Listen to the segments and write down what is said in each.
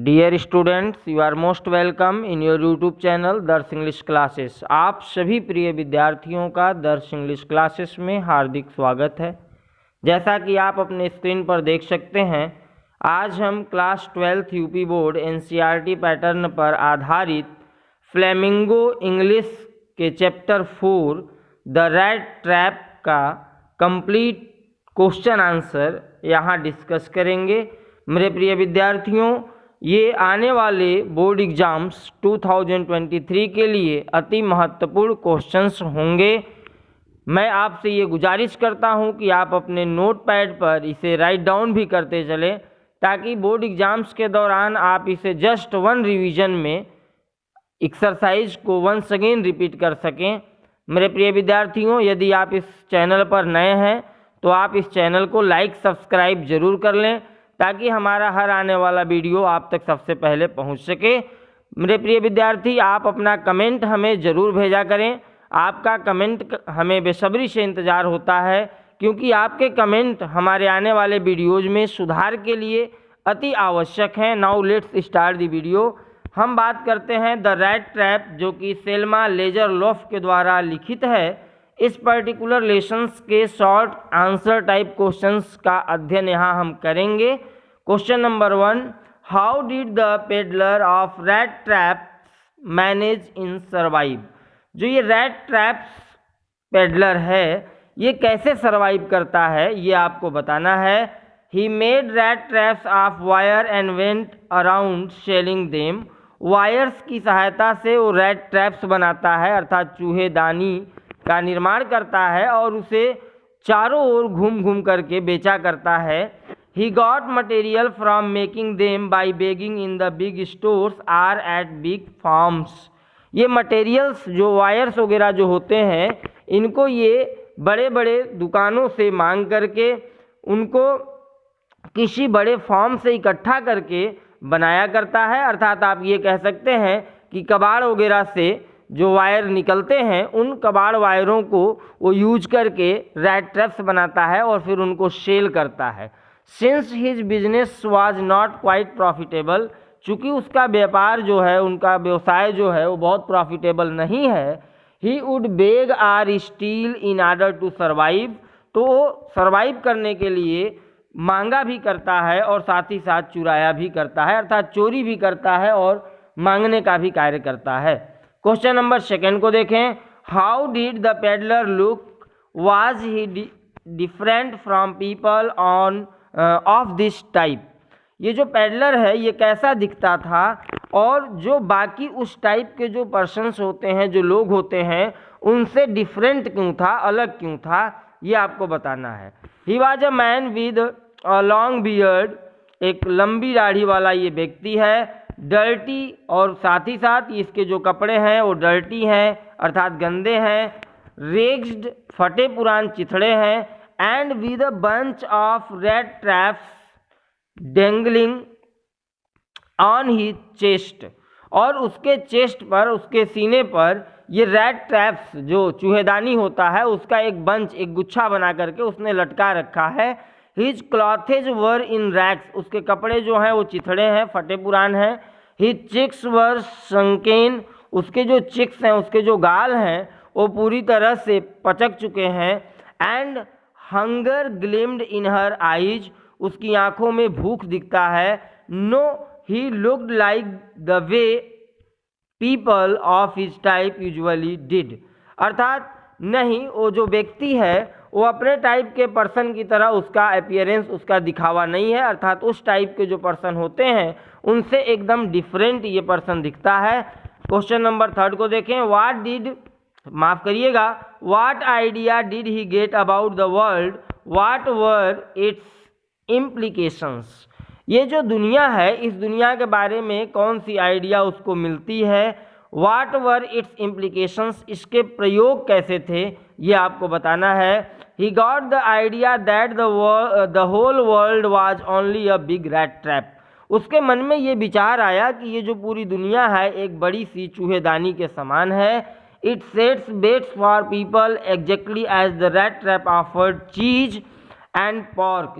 Dear students, you are most welcome in your YouTube channel Darsh English classes. आप सभी प्रिय विद्यार्थियों का दर्श इंग्लिश क्लासेस में हार्दिक स्वागत है। जैसा कि आप अपने स्क्रीन पर देख सकते हैं, आज हम class 12th UP board NCERT pattern पर आधारित फ्लेमिंगो इंग्लिश के चैप्टर 4 द रैट ट्रैप का कंप्लीट क्वेश्चन आंसर यहाँ डिस्कस करेंगे। मेरे प्रिय विद्यार्थियों, ये आने वाले बोर्ड एग्जाम्स 2023 के लिए अति महत्वपूर्ण क्वेश्चंस होंगे। मैं आपसे ये गुजारिश करता हूँ कि आप अपने नोट पैड पर इसे राइट डाउन भी करते चलें, ताकि बोर्ड एग्जाम्स के दौरान आप इसे जस्ट वन रिवीजन में एक्सरसाइज को वंस अगेन रिपीट कर सकें। मेरे प्रिय विद्यार्थियों, यदि आप इस चैनल पर नए हैं तो आप इस चैनल को लाइक सब्सक्राइब जरूर कर लें, ताकि हमारा हर आने वाला वीडियो आप तक सबसे पहले पहुंच सके। मेरे प्रिय विद्यार्थी, आप अपना कमेंट हमें ज़रूर भेजा करें। आपका कमेंट हमें बेसब्री से इंतज़ार होता है, क्योंकि आपके कमेंट हमारे आने वाले वीडियोज़ में सुधार के लिए अति आवश्यक हैं। Now let's start the video. हम बात करते हैं द रैट ट्रैप, जो कि सेल्मा लेजरलॉफ के द्वारा लिखित है। इस पर्टिकुलर लेसन्स के शॉर्ट आंसर टाइप क्वेश्चंस का अध्ययन यहाँ हम करेंगे। Question number 1, how did the peddler of rat traps manage in survive. जो ये रैट ट्रैप्स पेडलर है, ये कैसे सर्वाइव करता है, ये आपको बताना है। He made rat traps of wire and went around selling them. Wires की सहायता से वो रैट ट्रैप्स बनाता है, अर्थात चूहेदानी का निर्माण करता है और उसे चारों ओर घूम घूम करके बेचा करता है। He got material from making them by begging in the big stores or at big farms. ये मटेरियल्स, जो वायर्स वगैरह जो होते हैं, इनको ये बड़े बड़े दुकानों से मांग करके उनको किसी बड़े फार्म से इकट्ठा करके बनाया करता है। अर्थात आप ये कह सकते हैं कि कबाड़ वगैरह से जो वायर निकलते हैं, उन कबाड़ वायरों को वो यूज करके रैट ट्रैप्स बनाता है और फिर उनको सेल करता है। Since his business was not quite profitable, चूँकि उसका व्यापार जो है, उनका व्यवसाय जो है, वो बहुत प्रॉफिटेबल नहीं है। He would beg or steal in order to survive, तो वो सर्वाइव करने के लिए मांगा भी करता है और साथ ही साथ चुराया भी करता है, अर्थात चोरी भी करता है और मांगने का भी कार्य करता है। क्वेश्चन नंबर 2 को देखें। How did the peddler look, was he different from people on off this type. ये जो पेडलर है, ये कैसा दिखता था और जो बाकी उस टाइप के जो पर्सन्स होते हैं, जो लोग होते हैं, उनसे डिफरेंट क्यों था, अलग क्यों था, ये आपको बताना है। He was a man with a long beard, एक लंबी दाढ़ी वाला ये व्यक्ति है। डर्टी, और साथ ही साथ इसके जो कपड़े हैं वो डर्टी हैं, अर्थात गंदे हैं। रेग्ड, फटे पुरान चिथड़े हैं। And with a bunch of red traps dangling on he chest, और उसके चेस्ट पर, उसके सीने पर ये रेड ट्रैप्स, जो चूहेदानी होता है, उसका एक बंच, एक गुच्छा बना करके उसने लटका रखा है। हिज क्लॉथेज वर इन रैक्स, उसके कपड़े जो हैं वो चिथड़े हैं, फटे पुरान हैं। हिज चिक्स वर संकेन, उसके जो चिक्स हैं, उसके जो गाल हैं, वो पूरी तरह से पचक चुके हैं। And hunger gleamed in her eyes, उसकी आंखों में भूख दिखता है। No, he looked like the way people of his type usually did, अर्थात नहीं, वो जो व्यक्ति है वो अपने टाइप के पर्सन की तरह उसका अपीयरेंस, उसका दिखावा नहीं है, अर्थात उस टाइप के जो पर्सन होते हैं उनसे एकदम डिफरेंट ये पर्सन दिखता है। क्वेश्चन नंबर 3 को देखें। What idea did he get about the world, what were it's implications. ये जो दुनिया है, इस दुनिया के बारे में कौन सी आइडिया उसको मिलती है। व्हाट वर इट्स इम्प्लीकेशंस, इसके प्रयोग कैसे थे, ये आपको बताना है। He got the idea that the whole world was only a big rat trap, उसके मन में ये विचार आया कि ये जो पूरी दुनिया है एक बड़ी सी चूहेदानी के समान है। It sets baits for people exactly as the rat trap offered cheese and pork,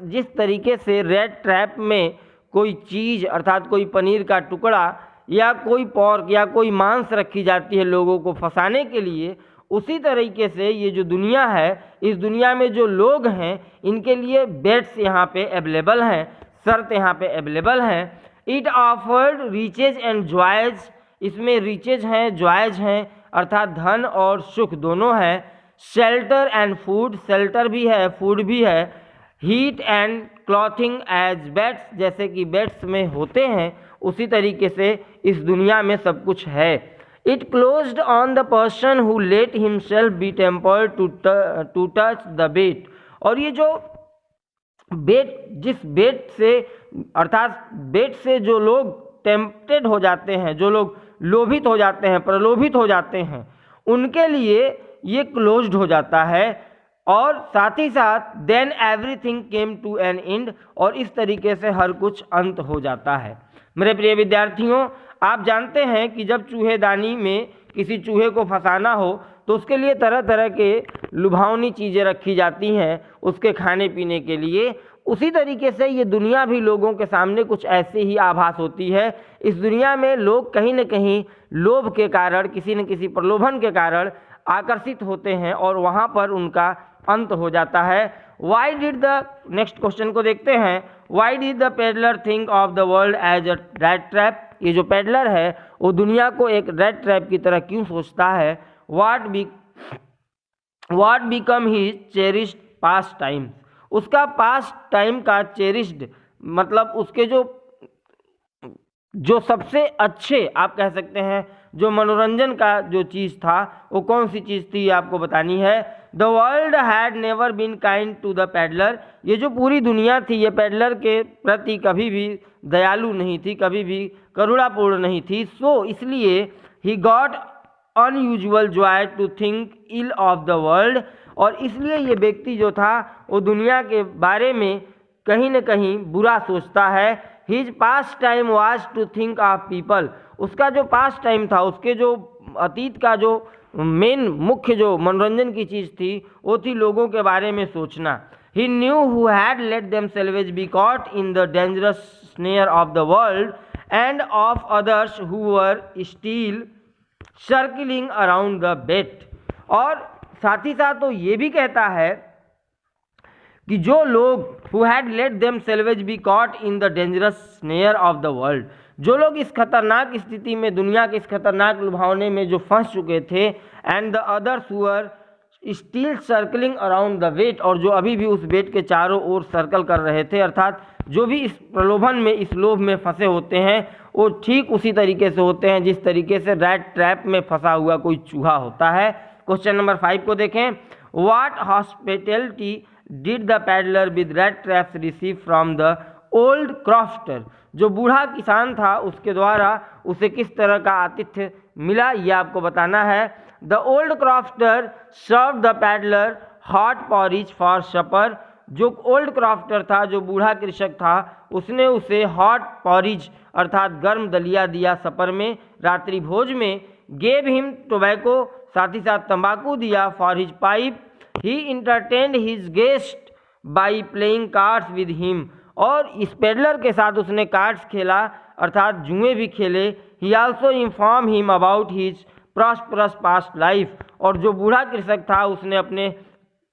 जिस तरीके से रेड ट्रैप में कोई चीज़ अर्थात कोई पनीर का टुकड़ा या कोई पोर्क या कोई मांस रखी जाती है लोगों को फंसाने के लिए, उसी तरीके से ये जो दुनिया है, इस दुनिया में जो लोग हैं इनके लिए बेट्स यहाँ पे अवेलेबल हैं, शर्त यहाँ पे अवेलेबल हैं। It offered riches and joys, इसमें रिचेज हैं, जॉयज हैं अर्थात धन और सुख दोनों हैं। शेल्टर एंड फूड, शेल्टर भी है, फूड भी है। Heat and clothing as beds, जैसे कि बेड्स में होते हैं उसी तरीके से इस दुनिया में सब कुछ है। It closed on the person who let himself be tempered to touch the bait, और ये जो बेट, जिस बेट से अर्थात बेट से जो लोग टेम्प्टेड हो जाते हैं, जो लोग लोभित हो जाते हैं, प्रलोभित हो जाते हैं, उनके लिए ये क्लोज्ड हो जाता है। और साथ ही साथ then everything came to an end, और इस तरीके से हर कुछ अंत हो जाता है। मेरे प्रिय विद्यार्थियों, आप जानते हैं कि जब चूहेदानी में किसी चूहे को फंसाना हो तो उसके लिए तरह तरह के लुभावनी चीज़ें रखी जाती हैं उसके खाने पीने के लिए। उसी तरीके से ये दुनिया भी लोगों के सामने कुछ ऐसी ही आभास होती है। इस दुनिया में लोग कहीं न कहीं लोभ के कारण, किसी न किसी प्रलोभन के कारण आकर्षित होते हैं और वहाँ पर उनका अंत हो जाता है। Why did the, next question को देखते हैं, why did the peddler think of the world as a rat trap, ये जो पेडलर है वो दुनिया को एक रैट ट्रैप की तरह क्यों सोचता है। What become his cherished past time, उसका पास्ट टाइम का चेरिश्ड मतलब उसके जो सबसे अच्छे आप कह सकते हैं जो मनोरंजन का जो चीज़ था वो कौन सी चीज़ थी, ये आपको बतानी है। The world had never been kind to the peddler, ये जो पूरी दुनिया थी ये पेडलर के प्रति कभी भी दयालु नहीं थी, कभी भी करुणापूर्ण नहीं थी। सो इसलिए he got unusual joy to think ill of the world, और इसलिए ये व्यक्ति जो था वो दुनिया के बारे में कहीं न कहीं बुरा सोचता है। His pastime was to think of people, उसका जो पास्ट टाइम था, उसके जो अतीत का जो मेन मुख्य जो मनोरंजन की चीज़ थी वो थी लोगों के बारे में सोचना। He knew who had let themselves be caught in the dangerous snare of the world and of others who were still circling around the bait, और साथ ही साथ तो ये भी कहता है कि जो लोग who had let themselves be caught in the dangerous snare of the world, जो लोग इस खतरनाक स्थिति में, दुनिया के इस खतरनाक लुभावने में जो फंस चुके थे, and the others who are still circling around the bait, और जो अभी भी उस बेट के चारों ओर सर्कल कर रहे थे, अर्थात जो भी इस प्रलोभन में, इस लोभ में फंसे होते हैं वो ठीक उसी तरीके से होते हैं जिस तरीके से रैट ट्रैप में फंसा हुआ कोई चूहा होता है। क्वेश्चन नंबर 5 को देखें। What hospitality did the peddler with rat traps receive from the old crofter, जो बूढ़ा किसान था उसके द्वारा उसे किस तरह का आतिथ्य मिला, यह आपको बताना है। The old crofter serve the peddler hot porridge for supper, जो ओल्ड क्रॉफ्टर था, जो बूढ़ा कृषक था, उसने उसे हॉट पॉरिज अर्थात गर्म दलिया दिया सपर में, रात्रि भोज में। गेव हिम टोबैको, साथ ही साथ तंबाकू दिया। For his pipe he entertained his guest by playing cards with him, और इस पेडलर के साथ उसने कार्ड्स खेला अर्थात जुए भी खेले। ही also inform him about his prosperous past life, और जो बूढ़ा कृषक था उसने अपने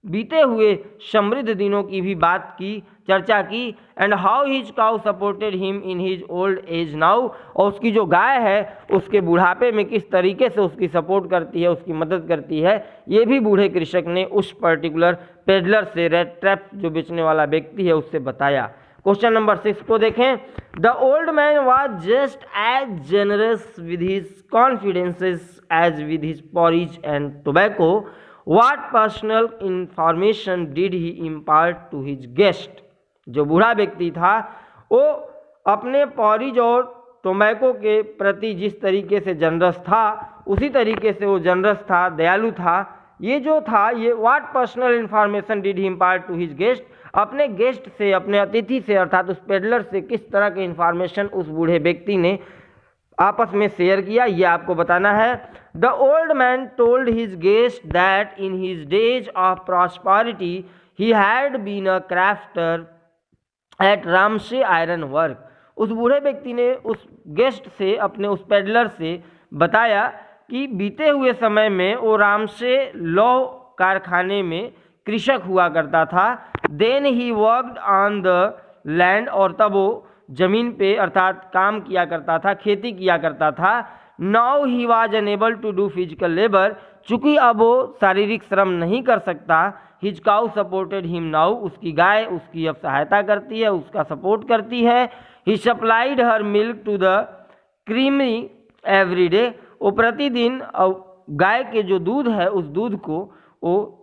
बीते हुए समृद्ध दिनों की भी बात की, चर्चा की। And how his cow supported him in his old age now, और उसकी जो गाय है उसके बुढ़ापे में किस तरीके से उसकी सपोर्ट करती है, उसकी मदद करती है, ये भी बूढ़े कृषक ने उस पर्टिकुलर पेडलर से, रेड ट्रैप जो बेचने वाला व्यक्ति है, उससे बताया। क्वेश्चन नंबर 6 को देखें। The old man was just as generous with his confidences as with his porridge and tobacco. What personal information did he impart to his guest? जो बूढ़ा व्यक्ति था वो अपने पॉरिज और टोबैको के प्रति जिस तरीके से जनरस था उसी तरीके से वो जनरस था, दयालु था। ये जो था ये what personal information did he impart to his guest, अपने गेस्ट से, अपने अतिथि से अर्थात उस पेडलर से किस तरह के इन्फॉर्मेशन उस बूढ़े व्यक्ति ने आपस में शेयर किया, ये आपको बताना है। The old man told his guest that in his days of prosperity he had been a crofter at Ramsjo iron work. उस बूढ़े व्यक्ति ने उस गेस्ट से, अपने उस पेडलर से बताया कि बीते हुए समय में वो राम से लौह कारखाने में कृषक हुआ करता था। Then he worked on the land, और तब वो जमीन पे अर्थात काम किया करता था, खेती किया करता था। Now he was unable to do physical labour, चूंकि अब वो शारीरिक श्रम नहीं कर सकता। His cow supported him now, उसकी गाय उसकी अब सहायता करती है, उसका सपोर्ट करती है। He supplied her milk to the creamery every day, वो प्रतिदिन गाय के जो दूध है उस दूध को वो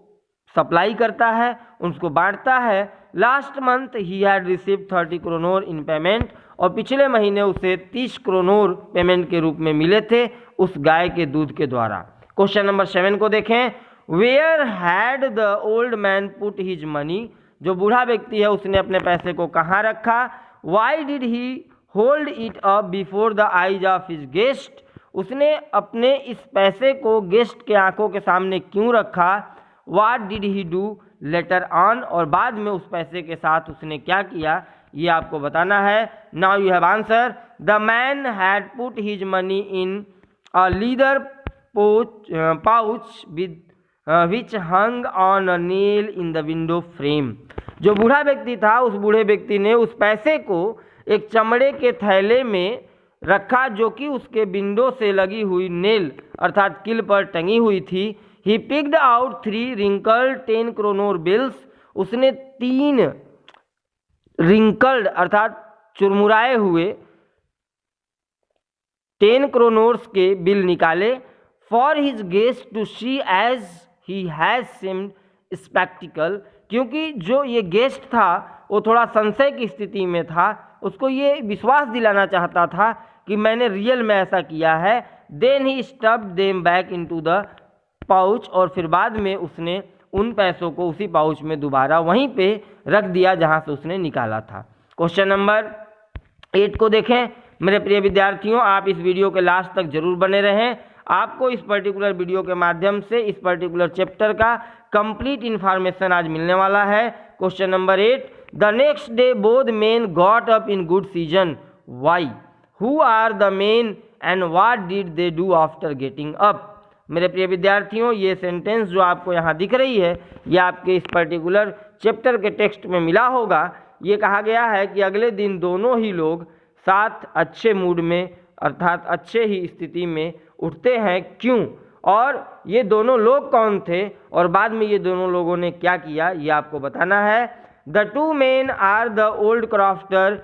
सप्लाई करता है, उसको बांटता है। Last month he had received 30 kronor in payment, और पिछले महीने उसे 30 क्रोनोर पेमेंट के रूप में मिले थे उस गाय के दूध के द्वारा। क्वेश्चन नंबर 7 को देखें। Where had the old man put his money, जो बूढ़ा व्यक्ति है उसने अपने पैसे को कहाँ रखा। Y did he hold it up before the eyes of his guest, उसने अपने इस पैसे को गेस्ट के आंखों के सामने क्यों रखा। What did he do later on, और बाद में उस पैसे के साथ उसने क्या किया, ये आपको बताना है। Now you have answer. The man had put his money in a leather pouch with which hung on a nail in the window frame, जो बूढ़ा व्यक्ति था उस बूढ़े व्यक्ति ने उस पैसे को एक चमड़े के थैले में रखा जो कि उसके विंडो से लगी हुई नेल अर्थात किल पर टंगी हुई थी। He picked out 3 wrinkled 10 kronor bills, उसने 3 रिंकल्ड अर्थात चुरमुराए हुए 10 क्रोनोर्स के बिल निकाले। For his guest to see as he has seemed sceptical, क्योंकि जो ये गेस्ट था वो थोड़ा संशय की स्थिति में था, उसको ये विश्वास दिलाना चाहता था कि मैंने रियल में ऐसा किया है। Then he stuffed them back into the pouch, और फिर बाद में उसने उन पैसों को उसी पाउच में दोबारा वहीं पे रख दिया जहां से उसने निकाला था। क्वेश्चन नंबर 8 को देखें। मेरे प्रिय विद्यार्थियों, आप इस वीडियो के लास्ट तक जरूर बने रहें। आपको इस पर्टिकुलर वीडियो के माध्यम से इस पर्टिकुलर चैप्टर का कंप्लीट इन्फॉर्मेशन आज मिलने वाला है। Question number 8। The next day both men got up in good season, why, who are the men and what did they do after getting up. मेरे प्रिय विद्यार्थियों, ये सेंटेंस जो आपको यहाँ दिख रही है ये आपके इस पर्टिकुलर चैप्टर के टेक्स्ट में मिला होगा। ये कहा गया है कि अगले दिन दोनों ही लोग साथ अच्छे मूड में अर्थात अच्छे ही स्थिति में उठते हैं, क्यों, और ये दोनों लोग कौन थे और बाद में ये दोनों लोगों ने क्या किया, ये आपको बताना है। The 2 men are the old crofter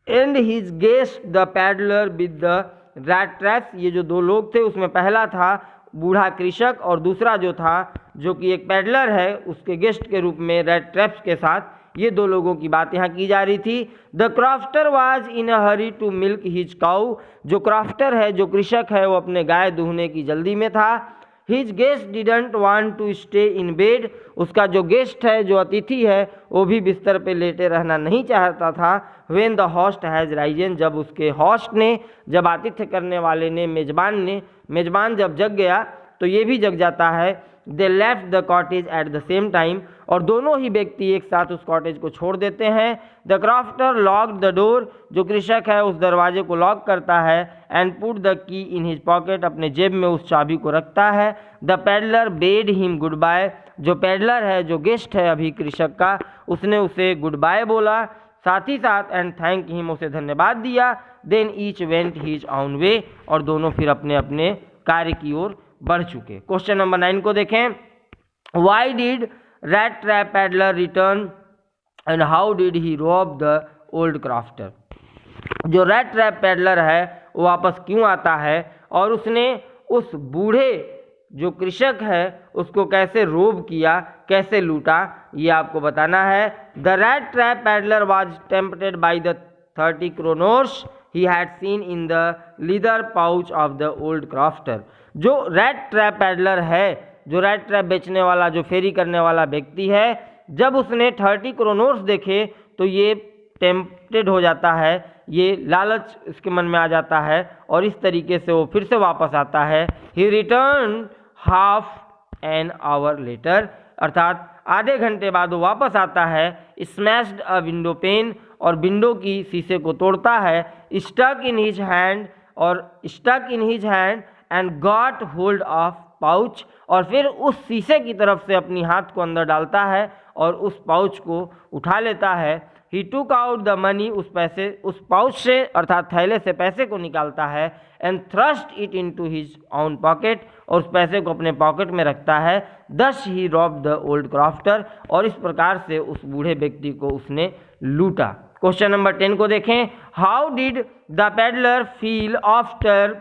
and his guest the peddler with the rat traps. ये जो 2 लोग थे उसमें पहला था बूढ़ा कृषक और दूसरा जो था जो कि एक पैडलर है उसके गेस्ट के रूप में रैट ट्रैप्स के साथ, ये 2 लोगों की बात यहाँ की जा रही थी। The crofter was in a hurry to milk his cow, जो क्राफ्टर है जो कृषक है वो अपने गाय दूहने की जल्दी में था। His guest didn't want to stay in bed, उसका जो गेस्ट है जो अतिथि है वो भी बिस्तर पे लेटे रहना नहीं चाहता था। When the host has Ryzen, जब उसके होस्ट ने, जब आतिथ्य करने वाले ने, मेजबान जब जग गया तो ये भी जग जाता है। They left the cottage at the same time, और दोनों ही व्यक्ति एक साथ उस कॉटेज को छोड़ देते हैं। The crafter locked the door, जो कृषक है उस दरवाजे को लॉक करता है। And put the key in his pocket, अपने जेब में उस चाबी को रखता है। The peddler bade him goodbye, जो पेडलर है जो गेस्ट है अभी कृषक का, उसने उसे गुड बाय बोला, साथ ही साथ एंड थैंक हिम, उसे धन्यवाद दिया। Then each went his own way, और दोनों फिर अपने अपने कार्य की ओर बढ़ चुके। क्वेश्चन नंबर 9 को देखें। Why did rat trap peddler return and how did he rob the old crofter, जो रैट ट्रैप पैडलर है वो वापस क्यों आता है और उसने उस बूढ़े जो कृषक है उसको कैसे रोब किया, कैसे लूटा, ये आपको बताना है। The rat trap peddler was tempted by the 30 kronors he had seen in the leather pouch of the old crofter, जो रैट ट्रैप पैडलर है, जो रैट ट्रैप बेचने वाला, जो फेरी करने वाला व्यक्ति है, जब उसने 30 क्रोनोर्स देखे तो ये टेम्पटेड हो जाता है, ये लालच इसके मन में आ जाता है और इस तरीके से वो फिर से वापस आता है। He return half an hour later, अर्थात आधे घंटे बाद वो वापस आता है। स्मैश्ड अ विंडो पेन, और विंडो की शीशे को तोड़ता है। Stuck in his hand and got hold of pouch, और फिर उस शीशे की तरफ से अपनी हाथ को अंदर डालता है और उस पाउच को उठा लेता है। ही टूक आउट द मनी, उस पाउच से अर्थात थैले से पैसे को निकालता है। And thrust it into his own pocket, और उस पैसे को अपने पॉकेट में रखता है। दस ही रॉब द ओल्ड क्राफ्टर, और इस प्रकार से उस बूढ़े व्यक्ति को उसने लूटा। क्वेश्चन नंबर 10 को देखें। How did the peddler feel after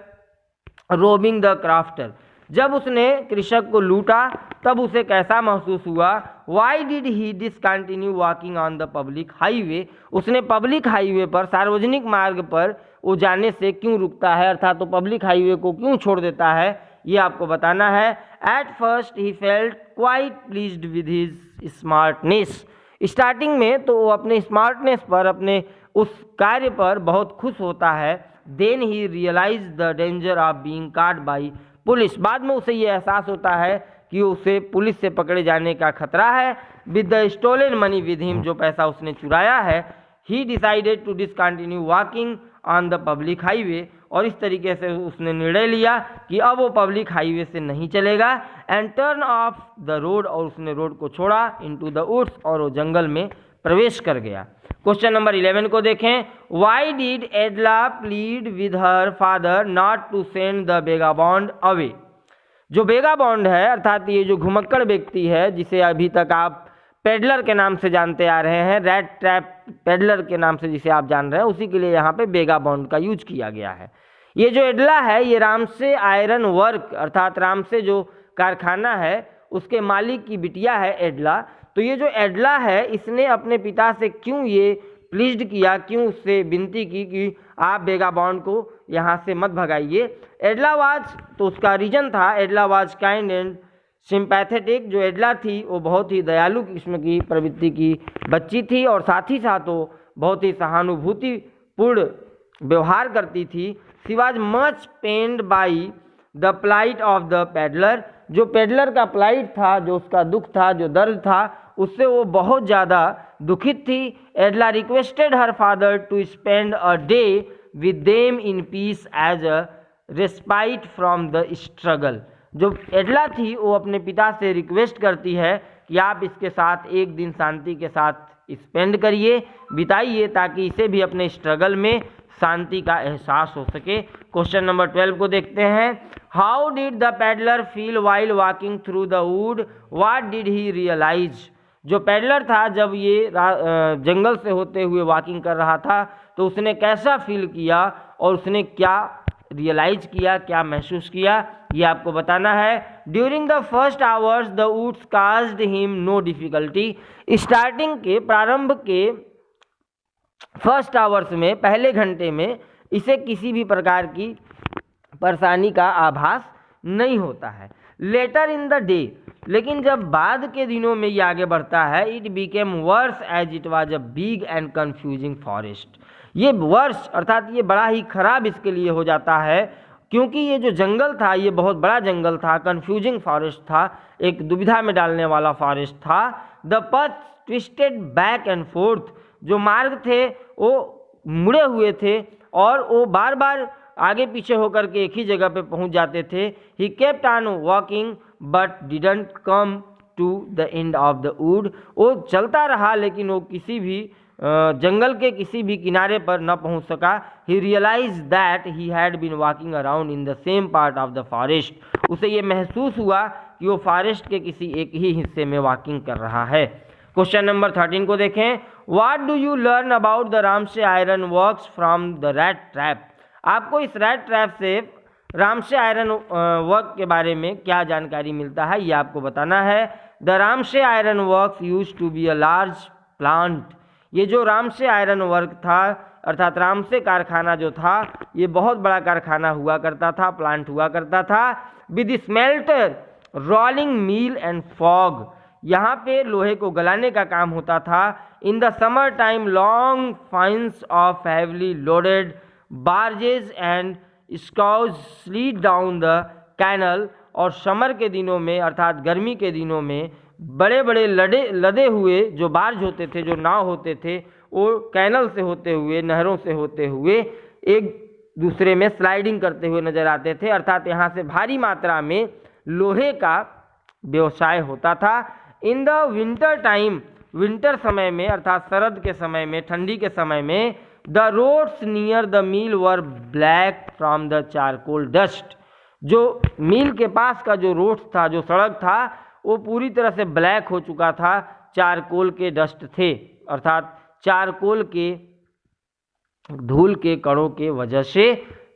robin the crafter, जब उसने कृषक को लूटा तब उसे कैसा महसूस हुआ। Y did he discontinue walking on the public highway, उसने पब्लिक हाईवे पर, सार्वजनिक मार्ग पर वो जाने से क्यों रुकता है, अर्थात तो पब्लिक हाईवे को क्यों छोड़ देता है, ये आपको बताना है। At first he felt quite pleased with his smartness, starting में तो वो अपने स्मार्टनेस पर, अपने उस कार्य पर बहुत खुश होता है। Then he realize the danger of being caught by police, बाद में उसे ये एहसास होता है कि उसे पुलिस से पकड़े जाने का खतरा है। With the stolen money with him, जो पैसा उसने चुराया है। He decided to discontinue walking on the public highway, और इस तरीके से उसने निर्णय लिया कि अब वो पब्लिक हाईवे से नहीं चलेगा। And turn off the road, और उसने रोड को छोड़ा। इनटू द वुड्स, और वो जंगल में प्रवेश कर गया। क्वेश्चन नंबर 11 को देखें। Why did Edla plead with her father not to send the vagabond away, जो बेगाबॉन्ड है अर्थात ये जो घुमक्कड़ व्यक्ति है जिसे अभी तक आप पेडलर के नाम से जानते आ रहे हैं, रैट ट्रैप पेडलर के नाम से जिसे आप जान रहे हैं, उसी के लिए यहाँ पे बेगाबॉन्ड का यूज किया गया है। ये जो एडला है ये रामसे आयरन वर्क अर्थात रामसे जो कारखाना है उसके मालिक की बिटिया है एडला। तो ये जो एडला है इसने अपने पिता से क्यों ये प्लीज्ड किया, क्यों उससे विनती की कि आप बेगाबॉन्ड को यहाँ से मत भगाइए। एडला वाज, तो उसका रीजन था एडला वाज काइंड एंड सिंपैथेटिक, जो एडला थी वो बहुत ही दयालु किस्म की प्रवृत्ति की बच्ची थी और साथ ही साथ वो बहुत ही सहानुभूतिपूर्ण व्यवहार करती थी। She was much pained by the plight of the peddler, जो पेडलर का प्लाइट था, जो उसका दुख था, जो दर्द था, उससे वो बहुत ज़्यादा दुखित थी। Edla requested her father to spend a day with them in peace as a respite from the struggle. जो एडला थी वो अपने पिता से रिक्वेस्ट करती है कि आप इसके साथ एक दिन शांति के साथ स्पेंड करिए, बिताइए, ताकि इसे भी अपने स्ट्रगल में शांति का एहसास हो सके। क्वेश्चन नंबर 12 को देखते हैं। How did the peddler feel while walking through the wood, what did he realize, जो पेडलर था जब ये जंगल से होते हुए वॉकिंग कर रहा था तो उसने कैसा फील किया और उसने क्या रियलाइज किया, क्या महसूस किया, ये आपको बताना है। During the first hours the woods caused him no difficulty, starting के प्रारंभ के फर्स्ट आवर्स में, पहले घंटे में इसे किसी भी प्रकार की परेशानी का आभास नहीं होता है। लेटर इन द डे, लेकिन जब बाद के दिनों में ये आगे बढ़ता है, it became worse as it was a big and confusing forest, ये वर्स अर्थात ये बड़ा ही खराब इसके लिए हो जाता है क्योंकि ये जो जंगल था ये बहुत बड़ा जंगल था, कंफ्यूजिंग फॉरेस्ट था, एक दुविधा में डालने वाला फॉरेस्ट था। The path twisted back and fourth, जो मार्ग थे वो मुड़े हुए थे और वो बार बार आगे पीछे होकर के एक ही जगह पे पहुंच जाते थे। He kept on walking but didn't come to the end of the wood, वो चलता रहा लेकिन वो किसी भी जंगल के किसी भी किनारे पर न पहुंच सका। He realize that he had been walking around in the same part of the forest, उसे ये महसूस हुआ कि वो फॉरेस्ट के किसी एक ही हिस्से में वॉकिंग कर रहा है। क्वेश्चन नंबर 13 को देखें। What do you learn about the Ramsay iron works from the rat trap, आपको इस रैट ट्रैप से रामसे आयरन वर्क के बारे में क्या जानकारी मिलता है, ये आपको बताना है। The Ramsay iron works used to be a large plant, ये जो रामसे आयरन वर्क था अर्थात रामसे कारखाना जो था ये बहुत बड़ा कारखाना हुआ करता था, प्लांट हुआ करता था। With smelter rolling mill and फॉग, यहाँ पे लोहे को गलाने का काम होता था। In the summer time long lines of heavily loaded barges and scows slid down the canal, और समर के दिनों में अर्थात गर्मी के दिनों में बड़े बड़े लदे हुए जो बार्ज होते थे, जो नाव होते थे, वो कैनल से होते हुए, नहरों से होते हुए एक दूसरे में स्लाइडिंग करते हुए नजर आते थे। अर्थात यहाँ से भारी मात्रा में लोहे का व्यवसाय होता था। In the winter time, winter समय में अर्थात शरद के समय में, ठंडी के समय में, the roads near the mill were black from the charcoal dust. जो मिल के पास का जो रोड था, जो सड़क था, वो पूरी तरह से ब्लैक हो चुका था, चारकोल के डस्ट थे, अर्थात चारकोल के धूल के कणों के वजह से।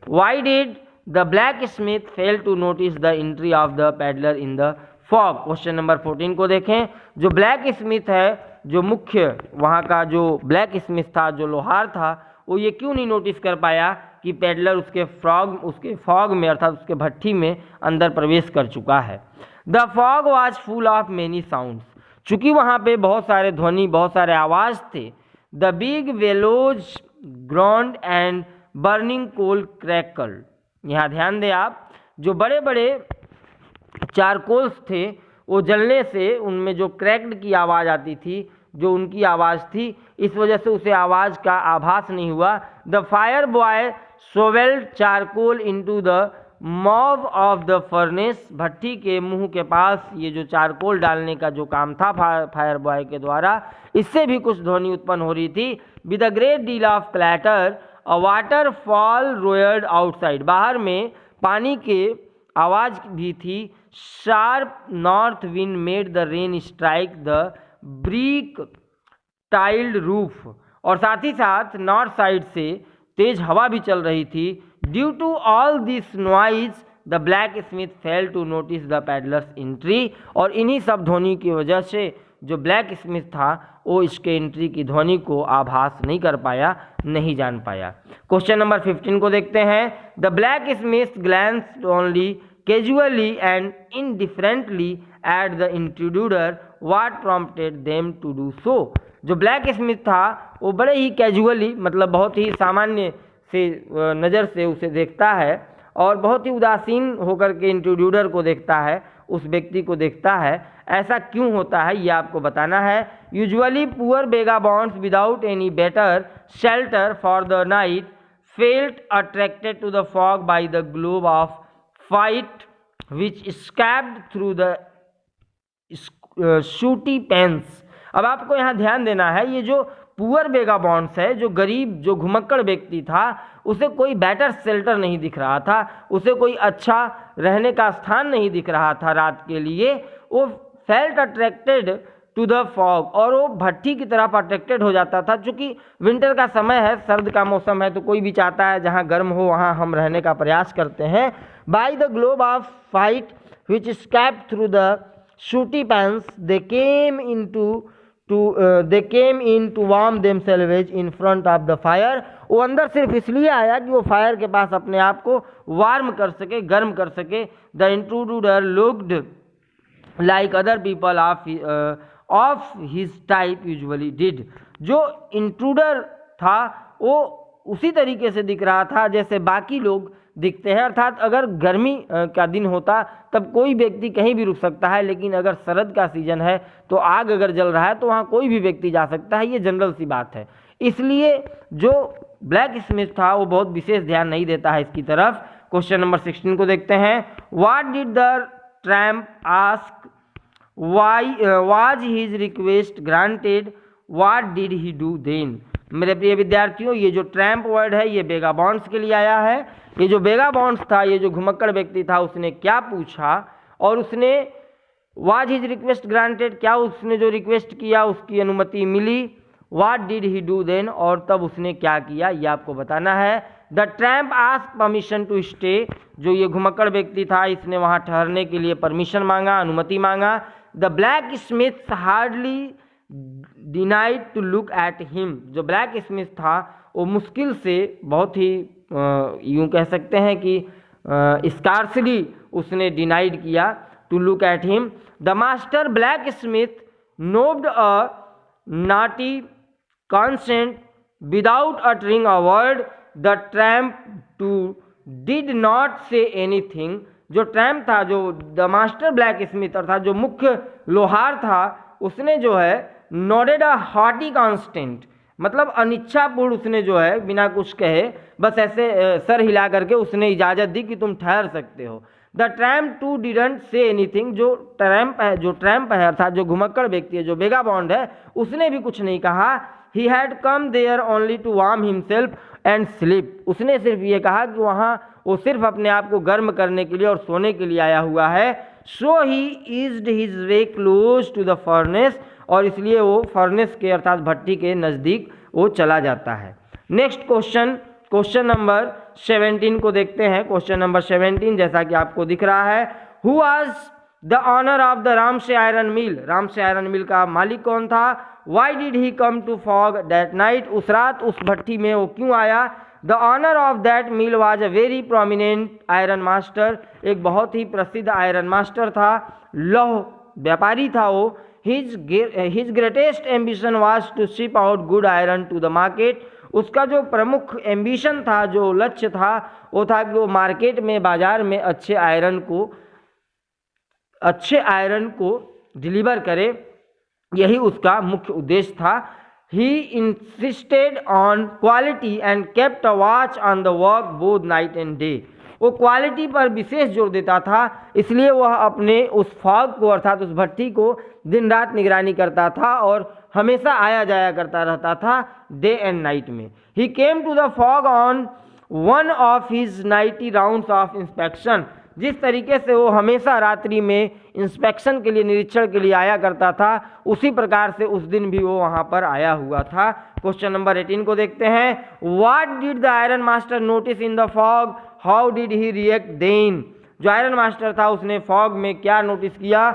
Why did the blacksmith fail to notice the entry of the peddler in the fog. Question number 14 को देखें। जो ब्लैक स्मिथ है, जो मुख्य वहाँ का जो ब्लैक स्मिथ था, जो लोहार था, वो ये क्यों नहीं नोटिस कर पाया कि पैडलर उसके फॉग में अर्थात उसके भट्ठी में अंदर प्रवेश कर चुका है। The fog was full of many sounds. चूंकि वहाँ पे बहुत सारे ध्वनि, बहुत सारे आवाज़ थे। The big bellows groaned and burning coal crackle. यहाँ ध्यान दें आप, जो बड़े बड़े चारकोल्स थे वो जलने से उनमें जो क्रैक्ड की आवाज़ आती थी, जो उनकी आवाज़ थी, इस वजह से उसे आवाज़ का आभास नहीं हुआ। The fire boy shovelled charcoal into the maw of the furnace. भट्टी के मुंह के पास ये जो चारकोल डालने का जो काम था फायर बॉय के द्वारा, इससे भी कुछ ध्वनि उत्पन्न हो रही थी। With a great deal of clatter a waterfall roared outside. बाहर में पानी के आवाज़ भी थी। Sharp north wind made the rain strike the brick tiled roof. और साथ ही साथ नॉर्थ साइड से तेज हवा भी चल रही थी। Due to all this noise the blacksmith fail to notice the peddler's entry. और इन्हीं सब ध्वनि की वजह से जो ब्लैक स्मिथ था वो इसके एंट्री की ध्वनि को आभास नहीं कर पाया, नहीं जान पाया। क्वेश्चन नंबर 15 को देखते हैं। The blacksmith glanced only casually and indifferently at the intruder, what prompted them to do so। जो ब्लैक स्मिथ था वो बड़े ही कैजुअली, मतलब बहुत ही सामान्य से नज़र से उसे देखता है और बहुत ही उदासीन होकर के इंट्रूडर को देखता है, उस व्यक्ति को देखता है। ऐसा क्यों होता है ये आपको बताना है। Usually poor vagabonds without any better shelter for the night felt attracted to the फॉग by the glow of fight which escaped through the sooty panes. अब आपको यहाँ ध्यान देना है, ये जो पुअर वेगाबॉन्ड्स है, जो गरीब, जो घुमक्कड़ व्यक्ति था, उसे कोई बेटर शेल्टर नहीं दिख रहा था, उसे कोई अच्छा रहने का स्थान नहीं दिख रहा था रात के लिए। वो felt attracted to the fog, और वो भट्टी की तरफ अट्रैक्टेड हो जाता था। चूँकि विंटर का समय है, सर्द का मौसम है, तो कोई भी चाहता है जहाँ गर्म हो वहाँ हम रहने का प्रयास करते हैं। By the glow of fight which escaped through the sooty panes they came in to warm themselves in front of the fire. वो अंदर सिर्फ इसलिए आया कि वो फायर के पास अपने आप को वार्म कर सके, गर्म कर सके। The intruder looked like other people of his type usually did. जो इंट्रूडर था वो उसी तरीके से दिख रहा था जैसे बाकी लोग दिखते हैं। अर्थात अगर गर्मी का दिन होता तब कोई व्यक्ति कहीं भी रुक सकता है, लेकिन अगर शरद का सीजन है तो आग अगर जल रहा है तो वहाँ कोई भी व्यक्ति जा सकता है, ये जनरल सी बात है। इसलिए जो ब्लैक स्मिथ था वो बहुत विशेष ध्यान नहीं देता है इसकी तरफ। क्वेश्चन नंबर 16 को देखते हैं। What did the tramp ask, why was his request granted, what did he do then. मेरे प्रिय विद्यार्थियों, ये जो ट्रैम्प वर्ड है ये वेगाबॉन्ड्स के लिए आया है। ये जो वेगाबॉन्ड्स था, ये जो घुमक्कड़ व्यक्ति था, उसने क्या पूछा और उसने वाज हिज रिक्वेस्ट ग्रांटेड, क्या उसने जो रिक्वेस्ट किया उसकी अनुमति मिली। What did he do then, और तब उसने क्या किया ये आपको बताना है। The tramp ask permission to stay. जो ये घुमक्कड़ व्यक्ति था इसने वहाँ ठहरने के लिए परमिशन मांगा, अनुमति मांगा। The blacksmith hardly denied to look at him. जो ब्लैक स्मिथ था वो मुश्किल से, बहुत ही यूँ कह सकते हैं कि स्कार्सली उसने डिनाइड किया to look at him. The master blacksmith nodded a naughty consent without uttering a word. The tramp too did not say anything. जो ट्रैम्प था, जो द मास्टर ब्लैक स्मिथ अर्थात जो मुख्य लोहार था, उसने जो है नोडेड अ हार्टी कॉन्स्टेंट, मतलब अनिच्छापूर्ण उसने जो है बिना कुछ कहे बस ऐसे सर हिला करके उसने इजाज़त दी कि तुम ठहर सकते हो। The tramp too didn't say anything, जो ट्रैम्प है अर्थात जो घुमक्कड़ व्यक्ति है, जो वेगाबॉन्ड है, उसने भी कुछ नहीं कहा। He had come there only to warm himself and sleep, उसने सिर्फ ये कहा कि वहाँ वो सिर्फ अपने आप को गर्म करने के लिए और सोने के लिए आया हुआ है। So he eased his way close to the furnace, और इसलिए वो फर्नेस के अर्थात भट्टी के नज़दीक वो चला जाता है। नेक्स्ट क्वेश्चन नंबर 17 को देखते हैं। क्वेश्चन नंबर 17 जैसा कि आपको दिख रहा है, who was the owner of the Ramsay iron mill, Ramsay iron mill का मालिक कौन था। Why did he come to फॉग दैट नाइट, उस रात उस भट्टी में वो क्यों आया। The owner of that mill was a very prominent iron master, एक बहुत ही प्रसिद्ध आयरन मास्टर था, लौह व्यापारी था वो। His greatest ambition was to ship out good iron to the market, उसका जो प्रमुख एम्बिशन था, जो लक्ष्य था, वो था कि वो मार्केट में, बाजार में अच्छे आयरन को डिलीवर करे, यही उसका मुख्य उद्देश्य था। He insisted on quality and kept a watch on the work both night and day, वो क्वालिटी पर विशेष जोर देता था, इसलिए वह अपने उस फॉग को अर्थात उस भट्टी को दिन रात निगरानी करता था और हमेशा आया जाया करता रहता था डे एंड नाइट में। ही केम टू द फॉग on one of his nightly rounds of inspection, जिस तरीके से वो हमेशा रात्रि में इंस्पेक्शन के लिए, निरीक्षण के लिए आया करता था, उसी प्रकार से उस दिन भी वो वहाँ पर आया हुआ था। क्वेश्चन नंबर 18 को देखते हैं। What did the iron master notice in the fog, how did he react then, जो आयरन मास्टर था उसने फॉग में क्या नोटिस किया,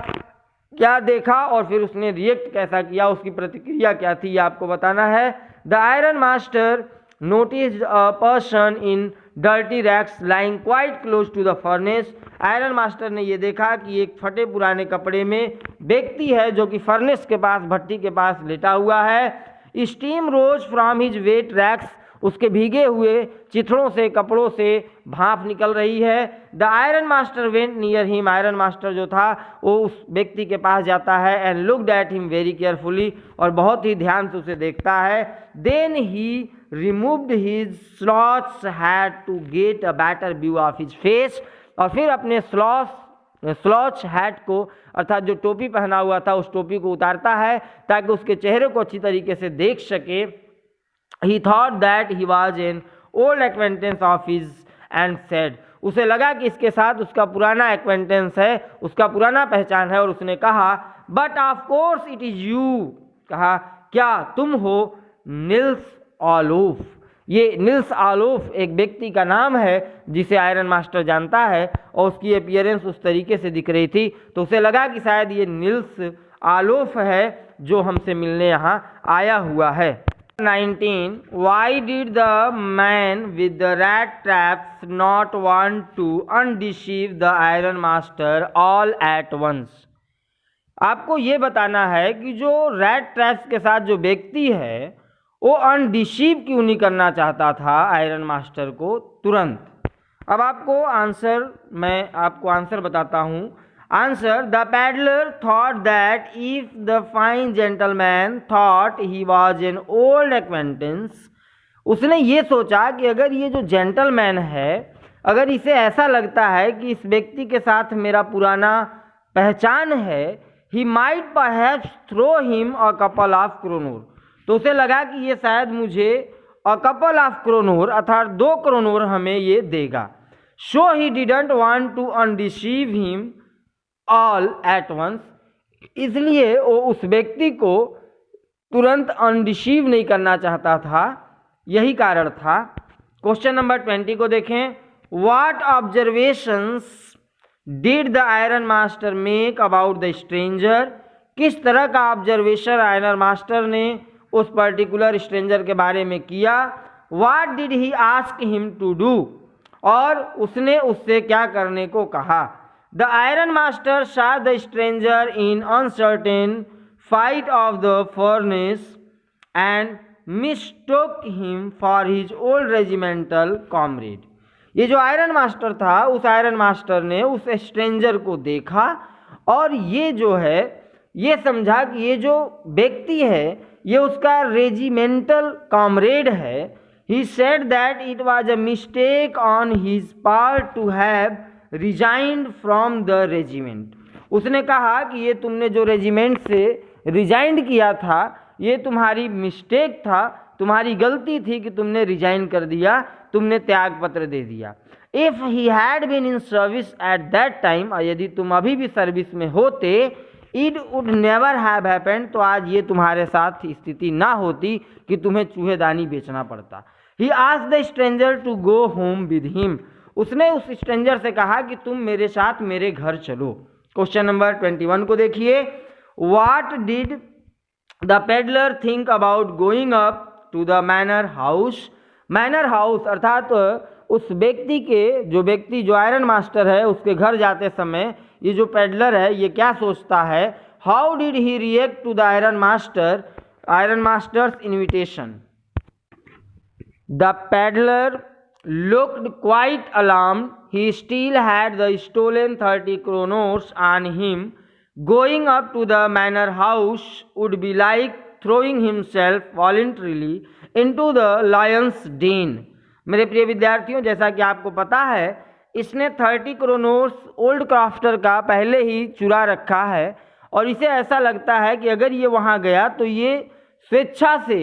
क्या देखा और फिर उसने रिएक्ट कैसा किया, उसकी प्रतिक्रिया क्या थी, ये आपको बताना है। The iron master notice a person in dirty rags lying quite close to the furnace, iron master ने ये देखा कि एक फटे पुराने कपड़े में व्यक्ति है जो कि फर्नेस के पास, भट्टी के पास लेटा हुआ है। Steam rose from his wet rags, उसके भीगे हुए चिथड़ों से, कपड़ों से भाप निकल रही है। The iron master went near him, iron master जो था वो उस व्यक्ति के पास जाता है, and looked at him very carefully, और बहुत ही ध्यान से उसे देखता है। Then he removed his slouch hat to get a better view of his face, और फिर अपने स्लॉच हैट को अर्थात जो टोपी पहना हुआ था उस टोपी को उतारता है ताकि उसके चेहरे को अच्छी तरीके से देख सके। He thought that he was an old acquaintance of his and said, उसे लगा कि इसके साथ उसका पुराना एक्वेंटेंस है, उसका पुराना पहचान है, और उसने कहा but of course it is you, कहा क्या तुम हो निल्स ऑलोफ। ये निल्स ऑलोफ एक व्यक्ति का नाम है जिसे आयरन मास्टर जानता है, और उसकी अपीयरेंस उस तरीके से दिख रही थी, तो उसे लगा कि शायद ये निल्स ऑलोफ है जो हमसे मिलने यहाँ आया हुआ है। 19. Why did the man with the rat traps not want to undeceive the iron master all at once? आपको ये बताना है कि जो रैट ट्रैप्स के साथ जो व्यक्ति है वो अनडिसीव क्यों नहीं करना चाहता था आयरन मास्टर को तुरंत। अब आपको आंसर, मैं आपको आंसर बताता हूँ। Answer, the peddler thought that if the fine gentleman thought he was an old acquaintance, उसने ये सोचा कि अगर ये जो जेंटलमैन है, अगर इसे ऐसा लगता है कि इस व्यक्ति के साथ मेरा पुराना पहचान है, he might perhaps throw him a couple of kroner, तो उसे लगा कि ये शायद मुझे a couple of kroner अर्थात 2 kroner हमें ये देगा। So he didn't want to undeceive him all at once, इसलिए वो उस व्यक्ति को तुरंत अनडिसीव नहीं करना चाहता था, यही कारण था। क्वेश्चन नंबर 20 को देखें। What observations did the iron master make about the stranger, किस तरह का ऑब्जर्वेशन आयरन मास्टर ने उस पर्टिकुलर स्ट्रेंजर के बारे में किया। What did he ask him to do, और उसने उससे क्या करने को कहा। The iron master saw the stranger in uncertain fight of the furnace and mistook him for his old regimental comrade. ये जो आयरन मास्टर था, उस आयरन मास्टर ने उस स्ट्रेंजर को देखा और ये जो है ये समझा कि ये जो व्यक्ति है ये उसका रेजिमेंटल कॉमरेड है। He said that it was a mistake on his part to have resigned from the regiment. उसने कहा कि ये तुमने जो रेजिमेंट से रिजाइंड किया था ये तुम्हारी मिस्टेक था, तुम्हारी गलती थी कि तुमने रिजाइन कर दिया, तुमने त्याग पत्र दे दिया। If he had been in service at that time, यदि तुम अभी भी सर्विस में होते, it would never have happened, तो आज ये तुम्हारे साथ स्थिति ना होती कि तुम्हें चूहेदानी बेचना पड़ता। He asked the stranger to go home with him. उसने उस स्ट्रेंजर से कहा कि तुम मेरे साथ मेरे घर चलो। क्वेश्चन नंबर 21 को देखिए। What did the peddler think about going up to the manor house. Manor house अर्थात उस व्यक्ति के, जो व्यक्ति जो आयरन मास्टर है उसके घर जाते समय ये जो पेडलर है ये क्या सोचता है। How did he react to the iron master's invitation. The peddler looked quite alarmed. He still had the stolen 30 kronos on him. Going up to the manor house would be like throwing himself voluntarily into the lion's den. मेरे प्रिय विद्यार्थियों, जैसा कि आपको पता है इसने 30 Kronos old crafter का पहले ही चुरा रखा है और इसे ऐसा लगता है कि अगर ये वहाँ गया तो ये स्वेच्छा से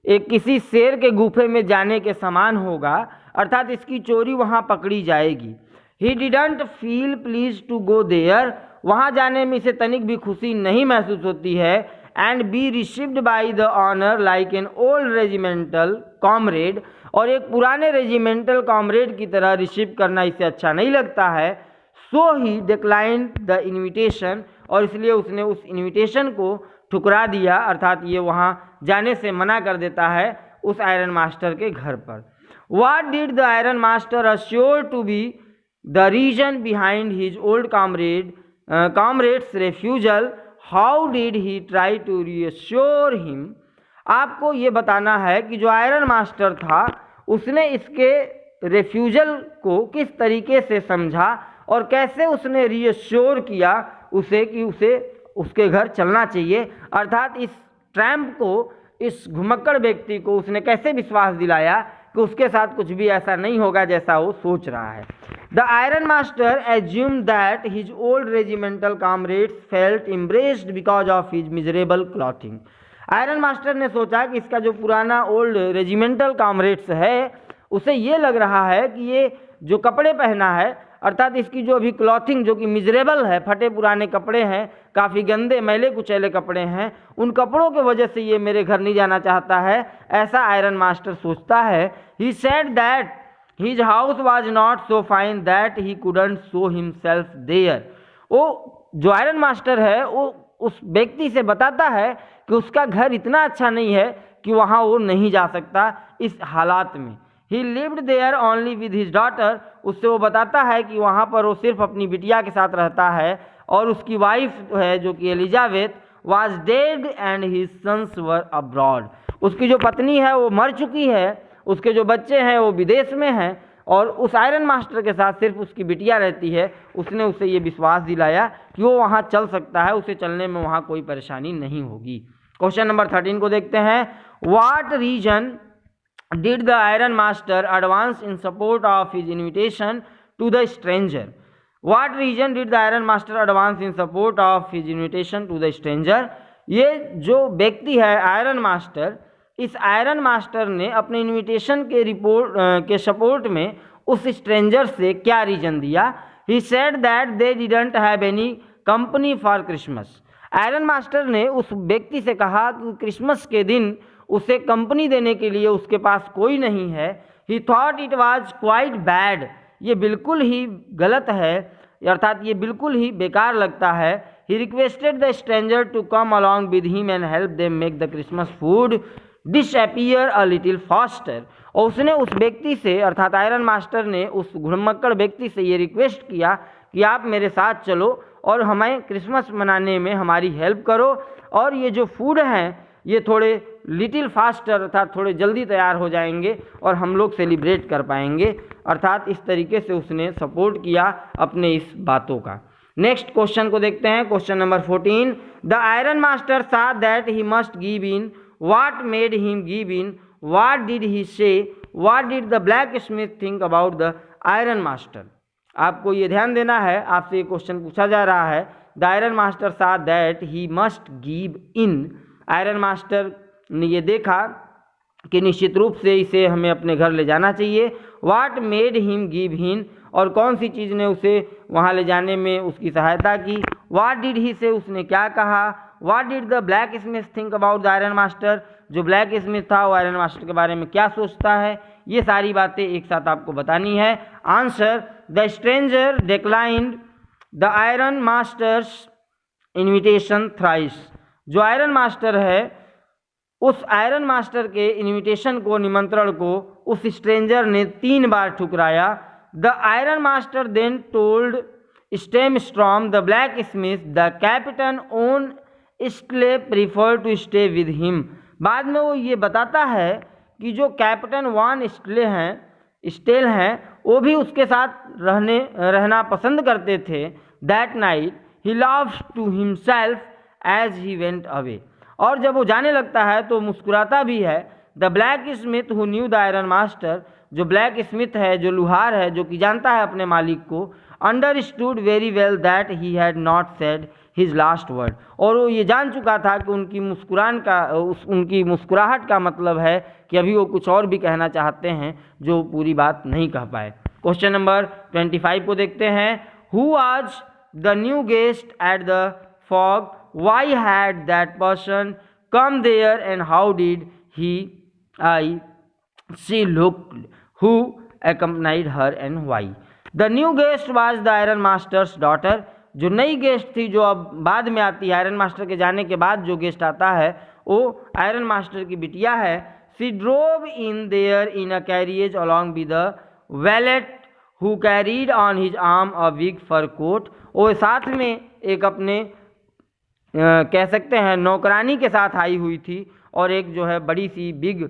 एक किसी शेर के गुफे में जाने के समान होगा, अर्थात इसकी चोरी वहाँ पकड़ी जाएगी। He didn't feel please to go there, वहाँ जाने में इसे तनिक भी खुशी नहीं महसूस होती है। And be received by the owner like an old regimental comrade, और एक पुराने रेजिमेंटल कॉमरेड की तरह रिसीव करना इसे अच्छा नहीं लगता है। So he declined the invitation, और इसलिए उसने उस इन्विटेशन को ठुकरा दिया, अर्थात ये वहाँ जाने से मना कर देता है उस आयरन मास्टर के घर पर। What did the iron master assure to be the reason behind his old comrade's refusal? How did he try to reassure him? आपको ये बताना है कि जो आयरन मास्टर था उसने इसके रेफ्यूजल को किस तरीके से समझा और कैसे उसने रीअश्योर किया उसे कि उसे उसके घर चलना चाहिए, अर्थात इस ट्रैम्प को, इस घुमक्कड़ व्यक्ति को उसने कैसे विश्वास दिलाया कि उसके साथ कुछ भी ऐसा नहीं होगा जैसा वो सोच रहा है। The iron master assumed that his old regimental comrades felt इम्ब्रेस्ड because of his miserable clothing. Iron master ने सोचा कि इसका जो पुराना ओल्ड रेजिमेंटल कॉमरेड्स है उसे ये लग रहा है कि ये जो कपड़े पहना है, अर्थात इसकी जो अभी क्लॉथिंग जो कि मिजरेबल है, फटे पुराने कपड़े हैं, काफ़ी गंदे मैले कुचैले कपड़े हैं, उन कपड़ों के वजह से ये मेरे घर नहीं जाना चाहता है, ऐसा आयरन मास्टर सोचता है। He said that his house was not so fine that he couldn't show himself there. वो जो आयरन मास्टर है वो उस व्यक्ति से बताता है कि उसका घर इतना अच्छा नहीं है कि वहाँ वो नहीं जा सकता इस हालात में। He lived there only with his daughter, उससे वो बताता है कि वहाँ पर वो सिर्फ अपनी बिटिया के साथ रहता है और उसकी वाइफ है जो कि Elizabeth was dead and his sons were abroad. उसकी जो पत्नी है वो मर चुकी है, उसके जो बच्चे हैं वो विदेश में हैं और उस आयरन मास्टर के साथ सिर्फ उसकी बिटिया रहती है। उसने उसे ये विश्वास दिलाया कि वो वहाँ चल सकता है, उसे चलने में वहाँ कोई परेशानी नहीं होगी। क्वेश्चन नंबर 13 को देखते हैं। What reason did the iron master advance in support of his invitation to the stranger? What reason did the iron master advance in support of his invitation to the stranger? ये जो व्यक्ति है iron master, इस iron master ने अपने invitation के support में उस स्ट्रेंजर से क्या रीजन दिया। ही said that they didn't have any company for Christmas. Iron master ने उस व्यक्ति से कहा कि क्रिसमस के दिन उसे कंपनी देने के लिए उसके पास कोई नहीं है। ही thought it was quite bad, ये बिल्कुल ही गलत है, अर्थात ये बिल्कुल ही बेकार लगता है। He requested the stranger to come along with him and help them make the Christmas food disappear a little faster. और उसने उस व्यक्ति से, अर्थात आयरन मास्टर ने उस घुड़मक्कड़ व्यक्ति से ये रिक्वेस्ट किया कि आप मेरे साथ चलो और हमें क्रिसमस मनाने में हमारी हेल्प करो और ये जो फूड हैं ये थोड़े लिटिल फास्टर, अर्थात थोड़े जल्दी तैयार हो जाएंगे और हम लोग सेलिब्रेट कर पाएंगे। अर्थात इस तरीके से उसने सपोर्ट किया अपने इस बातों का। नेक्स्ट क्वेश्चन को देखते हैं, question number 14। The iron master saw that he must give in, what made him give in, what did he say, what did the blacksmith think about the iron master. आपको ये ध्यान देना है, आपसे ये क्वेश्चन पूछा जा रहा है। The iron master saw that he must give in, iron master ने ये देखा कि निश्चित रूप से इसे हमें अपने घर ले जाना चाहिए। व्हाट मेड हिम गिव इन, और कौन सी चीज़ ने उसे वहाँ ले जाने में उसकी सहायता की। व्हाट डिड ही से, उसने क्या कहा। What did the blacksmith think about the iron master, जो ब्लैक स्मिथ था वो आयरन मास्टर के बारे में क्या सोचता है। ये सारी बातें एक साथ आपको बतानी है। Answer, the stranger declined the iron master's invitation thrice, जो आयरन मास्टर है उस आयरन मास्टर के इन्विटेशन को, निमंत्रण को उस स्ट्रेंजर ने 3 बार ठुकराया। The iron master then told Stjernstrom the blacksmith the captain von Stahle prefer to stay with him, बाद में वो ये बताता है कि जो कैप्टन वान स्टेल हैं वो भी उसके साथ रहना पसंद करते थे। That night he loves to himself as he went away, और जब वो जाने लगता है तो मुस्कुराता भी है। The black Smith who knew the iron master, जो ब्लैक स्मिथ है, जो लुहार है, जो कि जानता है अपने मालिक को, understood very well that he had not said his last word, और वो ये जान चुका था कि उनकी मुस्कुराहट का मतलब है कि अभी वो कुछ और भी कहना चाहते हैं जो पूरी बात नहीं कह पाए। क्वेश्चन नंबर 25 को देखते हैं। Who was the new guest at the fog, why had that person come there and how did she looked, who accompanied her and why। The new guest was the iron master's daughter, जो नई guest थी, जो अब बाद में आती है, iron master के जाने के बाद जो गेस्ट आता है वो आयरन मास्टर की बिटिया है। She drove in there in a carriage along with the valet who carried on his arm a big fur coat, वो साथ में एक अपने कह सकते हैं नौकरानी के साथ आई हुई थी और एक जो है बड़ी सी बिग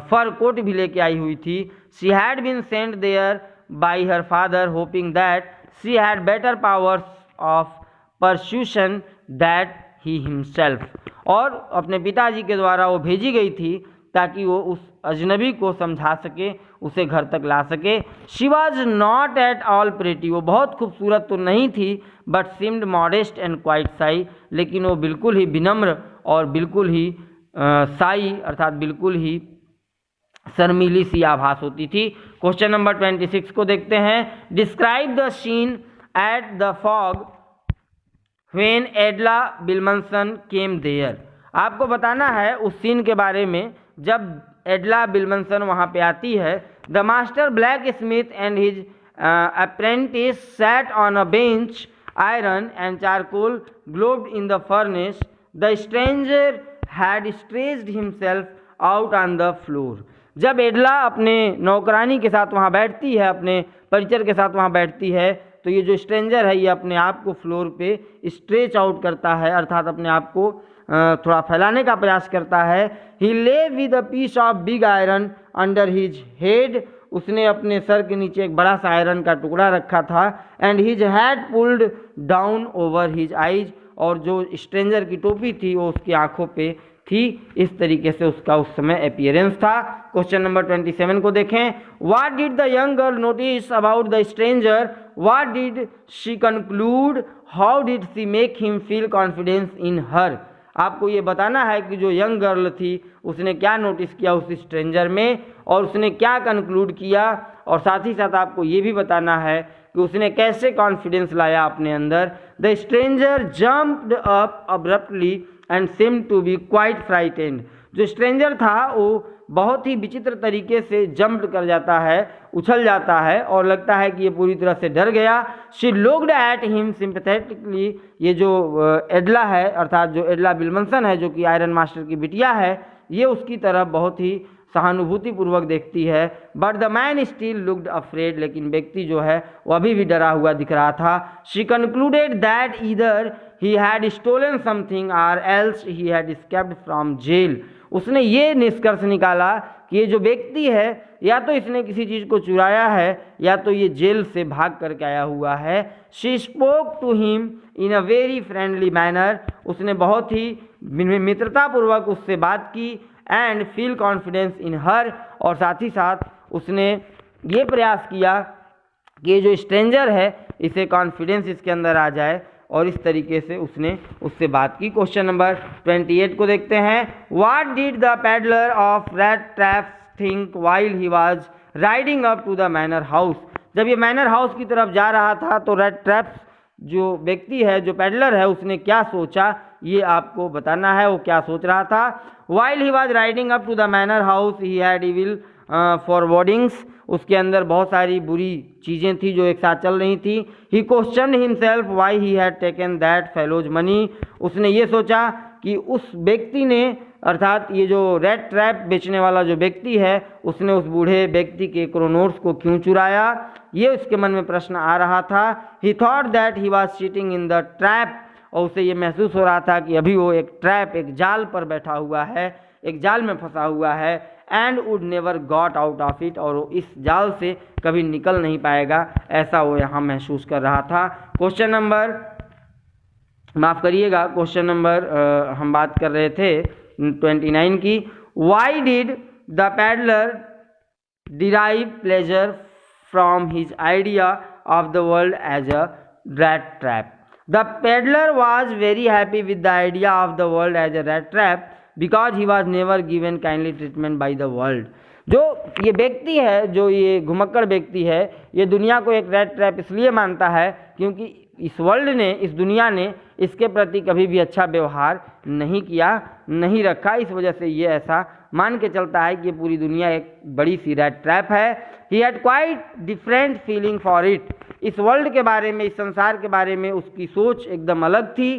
फर कोट भी लेके आई हुई थी। She had been sent there by her father hoping that she had better powers of persuasion that he himself, और अपने पिताजी के द्वारा वो भेजी गई थी ताकि वो उस अजनबी को समझा सके, उसे घर तक ला सके। She was not at all pretty, वो बहुत खूबसूरत तो नहीं थी, but seemed modest and quite Sai, लेकिन वो बिल्कुल ही विनम्र और बिल्कुल ही साई अर्थात बिल्कुल ही शर्मीली सी आभास होती थी। क्वेश्चन नंबर 26 को देखते हैं। Describe the scene at the फॉग when Edla Willmansson came there, आपको बताना है उस सीन के बारे में जब एडला बिल्मनसन वहाँ पे आती है। The master blacksmith and his apprentice sat on a bench, iron and charcoal glowed in the furnace, the stranger had stretched himself out on the floor, जब एडला अपने नौकरानी के साथ वहाँ बैठती है, अपने परिचर के साथ वहाँ बैठती है, तो ये जो स्ट्रेंजर है ये अपने आप को फ्लोर पे स्ट्रेच आउट करता है, अर्थात अपने आप को थोड़ा फैलाने का प्रयास करता है। He lay with a piece of pig iron under his head, उसने अपने सर के नीचे एक बड़ा सा आयरन का टुकड़ा रखा था। And his had pulled down over his eyes, और जो स्ट्रेंजर की टोपी थी वो उसकी आंखों पे थी। इस तरीके से उसका उस समय अपीयरेंस था। क्वेश्चन नंबर 27 को देखें। What did the young girl notice about the stranger, what did she conclude, how did she make him feel confidence in her, आपको ये बताना है कि जो यंग गर्ल थी उसने क्या नोटिस किया उस स्ट्रेंजर में और उसने क्या कंक्लूड किया, और साथ ही साथ आपको ये भी बताना है कि उसने कैसे कॉन्फिडेंस लाया अपने अंदर। The stranger jumped up abruptly and seemed to be quite frightened, जो स्ट्रेंजर था वो बहुत ही विचित्र तरीके से जंप कर जाता है, उछल जाता है और लगता है कि ये पूरी तरह से डर गया। शी लुक्ड एट हिम सिंपैथेटिकली, ये जो एडला है अर्थात जो एडला बिल्मनसन है जो कि आयरन मास्टर की बिटिया है, ये उसकी तरफ बहुत ही सहानुभूतिपूर्वक देखती है। But the man still looked afraid, लेकिन व्यक्ति जो है वो अभी भी डरा हुआ दिख रहा था। She concluded that either he had stolen something और else he had escaped from jail, उसने ये निष्कर्ष निकाला कि ये जो व्यक्ति है या तो इसने किसी चीज़ को चुराया है या तो ये जेल से भाग करके आया हुआ है। She spoke to him in a very friendly manner, उसने बहुत ही मित्रतापूर्वक उससे बात की। And feel confidence in her, और साथ ही साथ उसने ये प्रयास किया कि ये जो स्ट्रेंजर है इसे कॉन्फिडेंस इसके अंदर आ जाए, और इस तरीके से उसने उससे बात की। क्वेश्चन नंबर 28 को देखते हैं। What did the peddler of rat traps think while he was riding up to the manor house. जब ये मैनर हाउस की तरफ जा रहा था तो रैट ट्रैप्स जो व्यक्ति है, जो पैडलर है, उसने क्या सोचा ये आपको बताना है। वो क्या सोच रहा था। While he was riding up to the manor house he had evil forebodings, उसके अंदर बहुत सारी बुरी चीज़ें थी जो एक साथ चल रही थी। He question himself why he had taken that fellow's money, उसने ये सोचा कि उस व्यक्ति ने, अर्थात ये जो रेड ट्रैप बेचने वाला जो व्यक्ति है, उसने उस बूढ़े व्यक्ति के क्रोनोर्स को क्यों चुराया, ये उसके मन में प्रश्न आ रहा था। ही thought that he was sitting in the trap, और उसे ये महसूस हो रहा था कि अभी वो एक ट्रैप, एक जाल पर बैठा हुआ है, एक जाल में फंसा हुआ है। And would never got out of it, और वो इस जाल से कभी निकल नहीं पाएगा, ऐसा वो यहाँ महसूस कर रहा था। क्वेश्चन नंबर, माफ़ करिएगा, क्वेश्चन नंबर हम बात कर रहे थे 29 की। Why did the peddler derive pleasure from his idea of the world as a rat trap? The peddler was very happy with the idea of the world as a rat trap because he was never given kindly treatment by the world. जो ये व्यक्ति है, जो ये घुमक्कड़ व्यक्ति है, ये दुनिया को एक रैट ट्रैप इसलिए मानता है क्योंकि इस वर्ल्ड ने, इस दुनिया ने इसके प्रति कभी भी अच्छा व्यवहार नहीं किया, नहीं रखा। इस वजह से ये ऐसा मान के चलता है कि पूरी दुनिया एक बड़ी सी रैट ट्रैप है। He had quite different feeling for it, इस वर्ल्ड के बारे में, इस संसार के बारे में उसकी सोच एकदम अलग थी।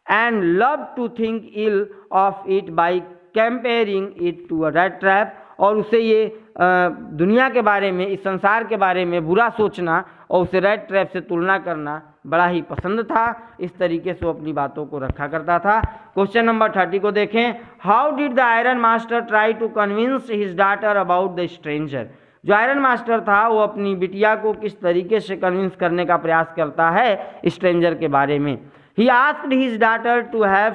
And love to think ill of it by comparing it to a rat trap, और उसे ये दुनिया के बारे में, इस संसार के बारे में बुरा सोचना और उसे रैट ट्रैप से तुलना करना बड़ा ही पसंद था। इस तरीके से वो अपनी बातों को रखा करता था। क्वेश्चन नंबर 30 को देखें। How did the iron master try to convince his daughter about the stranger? जो आयरन मास्टर था वो अपनी बिटिया को किस तरीके से कन्विंस करने का प्रयास करता है स्ट्रेंजर के बारे में। He asked his daughter to have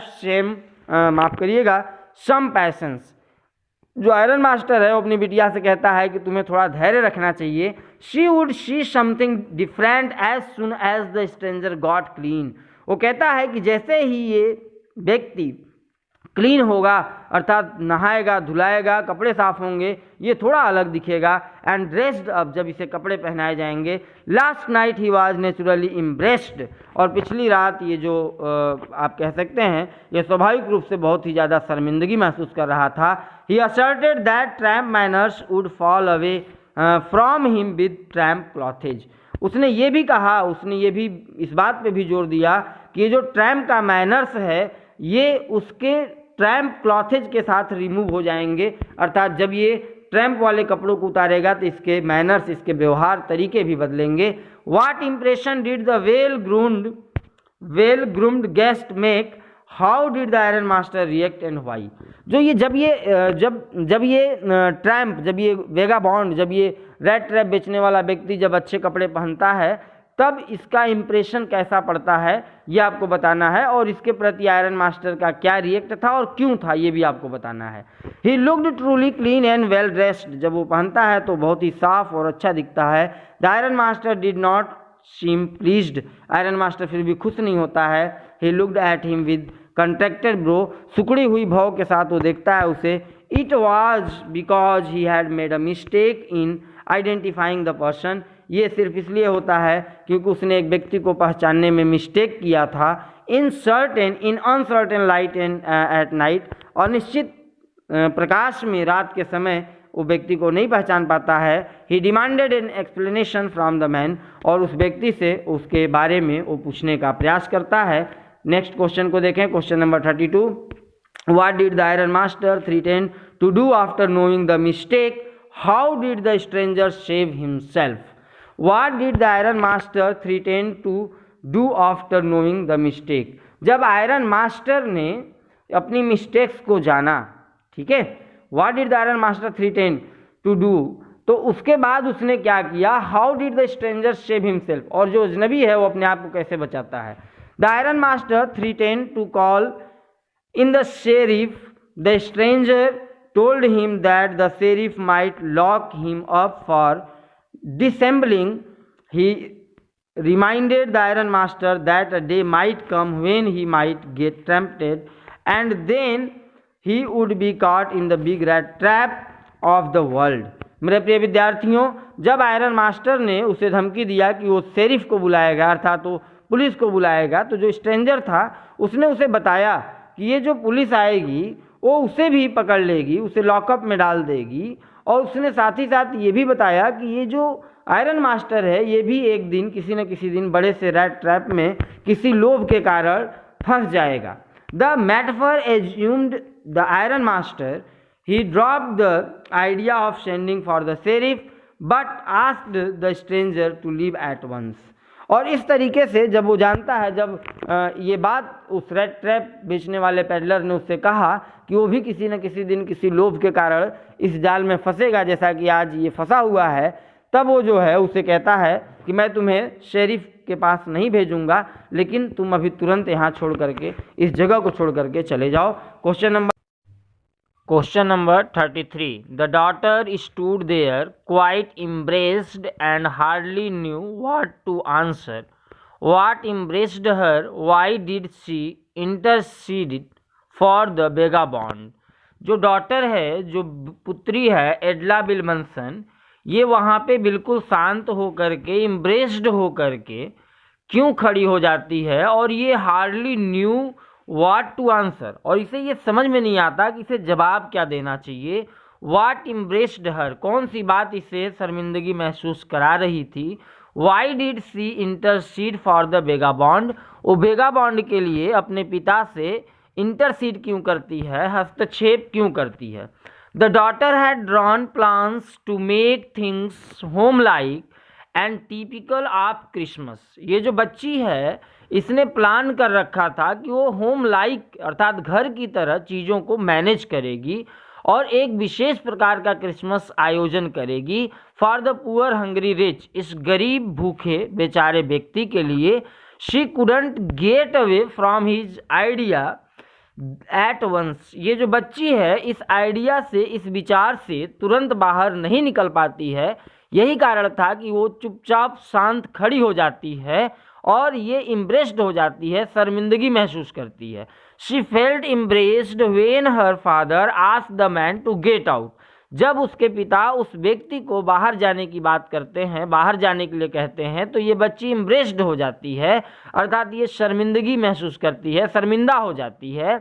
some patience. जो आयरन मास्टर है वो अपनी बिटिया से कहता है कि तुम्हें थोड़ा धैर्य रखना चाहिए। She would see something different as soon as the stranger got clean. वो कहता है कि जैसे ही ये व्यक्ति क्लीन होगा, अर्थात नहाएगा, धुलाएगा, कपड़े साफ होंगे, ये थोड़ा अलग दिखेगा। एंड ड्रेस्ड अप, जब इसे कपड़े पहनाए जाएंगे। Last night he was naturally impressed, और पिछली रात ये जो आप कह सकते हैं ये स्वाभाविक रूप से बहुत ही ज़्यादा शर्मिंदगी महसूस कर रहा था। He asserted that tramp manners would fall away from him with tramp clothes. उसने ये भी कहा, उसने ये भी इस बात पे भी जोर दिया कि ये जो ट्रैम्प का मैनर्स है ये उसके ट्रैम्प क्लॉथेज के साथ रिमूव हो जाएंगे, अर्थात जब ये ट्रैम्प वाले कपड़ों को उतारेगा तो इसके मैनर्स, इसके व्यवहार तरीके भी बदलेंगे। What impression did the well groomed guest make? How did the iron master react and why? जो ये जब ये ट्रैम्प, जब ये वेगाबॉन्ड, जब ये रेड ट्रैप बेचने वाला व्यक्ति जब अच्छे कपड़े पहनता है तब इसका इम्प्रेशन कैसा पड़ता है ये आपको बताना है, और इसके प्रति आयरन मास्टर का क्या रिएक्ट था और क्यों था ये भी आपको बताना है। He looked truly clean and well dressed. जब वो पहनता है तो बहुत ही साफ और अच्छा दिखता है। The iron master did not seem pleased. Iron master फिर भी खुश नहीं होता है। He looked at him with contracted brow. सुकड़ी हुई भाव के साथ वो देखता है उसे। It was because he had made a mistake in identifying the person. ये सिर्फ इसलिए होता है क्योंकि उसने एक व्यक्ति को पहचानने में मिस्टेक किया था। In uncertain light and at night, और निश्चित प्रकाश में रात के समय वो व्यक्ति को नहीं पहचान पाता है। He demanded an explanation from the man, और उस व्यक्ति से उसके बारे में वो पूछने का प्रयास करता है। नेक्स्ट क्वेश्चन को देखें, question number 32। What did the iron master threaten to do after knowing the mistake? How did the stranger save himself? What did the iron master threaten to do after knowing the mistake? जब iron master ने अपनी mistakes को जाना ठीक है, what did the iron master threaten to do, तो उसके बाद उसने क्या किया, how did the stranger save himself, और जो अजनबी है वो अपने आप को कैसे बचाता है। The iron master threaten to call in the sheriff, the stranger told him that the sheriff might lock him up for dissembling. He reminded the iron master that a day might come when he might get tempted, and then he would be caught in the big rat trap of the world. मेरे प्रिय विद्यार्थियों, जब iron master ने उसे धमकी दिया कि वो शेरिफ को बुलाएगा अर्थात तो पुलिस को बुलाएगा, तो जो स्ट्रेंजर था उसने उसे बताया कि ये जो पुलिस आएगी वो उसे भी पकड़ लेगी, उसे लॉकअप में डाल देगी, और उसने साथ ही साथ ये भी बताया कि ये जो आयरन मास्टर है ये भी एक दिन किसी न किसी दिन बड़े से रैट ट्रैप में किसी लोभ के कारण फंस जाएगा। The metaphor assumed the iron master he dropped the idea of sending for the sheriff but asked the stranger to leave at once. और इस तरीके से जब वो जानता है, जब ये बात उस रेड ट्रैप बेचने वाले पेडलर ने उससे कहा कि वो भी किसी न किसी दिन किसी लोभ के कारण इस जाल में फंसेगा जैसा कि आज ये फंसा हुआ है, तब वो जो है उसे कहता है कि मैं तुम्हें शेरिफ के पास नहीं भेजूंगा, लेकिन तुम अभी तुरंत यहाँ छोड़ करके, इस जगह को छोड़ करके चले जाओ। Question number 33। The daughter stood there quite embarrassed and hardly knew what to answer. What embarrassed her? Why did she intercede for the vagabond? जो डॉटर है, जो पुत्री है एडला विल्मनसन, ये वहाँ पे बिल्कुल शांत होकर के, इम्ब्रेस्ड होकर के क्यों खड़ी हो जाती है, और ये hardly knew what to answer, और इसे ये समझ में नहीं आता कि इसे जवाब क्या देना चाहिए। व्हाट इम्ब्रेस्ड हर, कौन सी बात इसे शर्मिंदगी महसूस करा रही थी। Why did she intercede for the vagabond, वो वेगाबॉन्ड के लिए अपने पिता से इंटरसीड क्यों करती है, हस्तक्षेप क्यों करती है। The daughter had drawn plans to make things home like and typical of Christmas. ये जो बच्ची है इसने प्लान कर रखा था कि वो होम लाइक अर्थात घर की तरह चीज़ों को मैनेज करेगी और एक विशेष प्रकार का क्रिसमस आयोजन करेगी for the poor hungry wretch, इस गरीब भूखे बेचारे व्यक्ति के लिए। She couldn't get away from his idea at once, ये जो बच्ची है इस आइडिया से, इस विचार से तुरंत बाहर नहीं निकल पाती है। यही कारण था कि वो चुपचाप शांत खड़ी हो जाती है और ये इम्ब्रेस्ड हो जाती है, शर्मिंदगी महसूस करती है। She felt embarrassed when her father asked the man to get out, जब उसके पिता उस व्यक्ति को बाहर जाने की बात करते हैं, बाहर जाने के लिए कहते हैं, तो ये बच्ची इम्ब्रेस्ड हो जाती है, अर्थात ये शर्मिंदगी महसूस करती है, शर्मिंदा हो जाती है।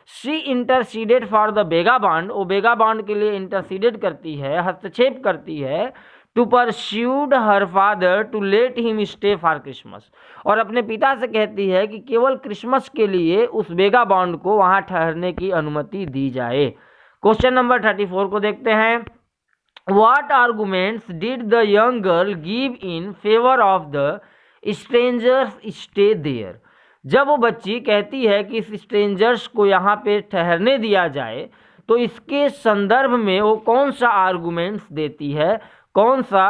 She interceded for the vagabond, वो वेगाबॉन्ड के लिए इंटरसीडेड करती है, हस्तक्षेप करती है। To persuade her father to let him stay for Christmas, और अपने पिता से कहती है कि केवल क्रिसमस के लिए उस वेगाबॉन्ड को वहाँ ठहरने की अनुमति दी जाए। क्वेश्चन नंबर 34 को देखते हैं। What arguments did the young girl give in favour of the stranger's stay there, जब वो बच्ची कहती है कि इस स्ट्रेंजर्स को यहाँ पे ठहरने दिया जाए, तो इसके संदर्भ में वो कौन सा आर्गुमेंट्स देती है, कौन सा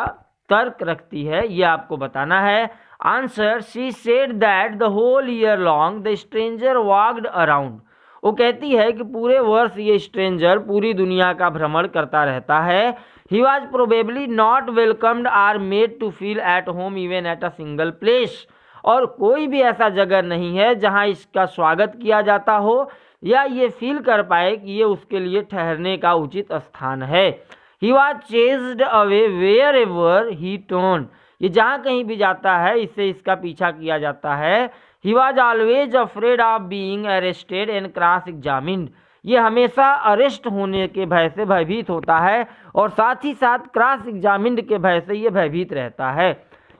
तर्क रखती है, ये आपको बताना है। Answer, she said that the whole year long the stranger walked around, वो कहती है कि पूरे वर्ष ये स्ट्रेंजर पूरी दुनिया का भ्रमण करता रहता है। He was probably not welcomed or made to feel at home even at a single place, और कोई भी ऐसा जगह नहीं है जहाँ इसका स्वागत किया जाता हो या ये फील कर पाए कि ये उसके लिए ठहरने का उचित स्थान है। He was chased away wherever he turn, ये जहाँ कहीं भी जाता है इससे इसका पीछा किया जाता है। He was always afraid of being arrested and cross examined, ये हमेशा अरेस्ट होने के भय से भयभीत होता है और साथ ही साथ क्रॉस एग्जामिन्ड के भय से ये भयभीत रहता है।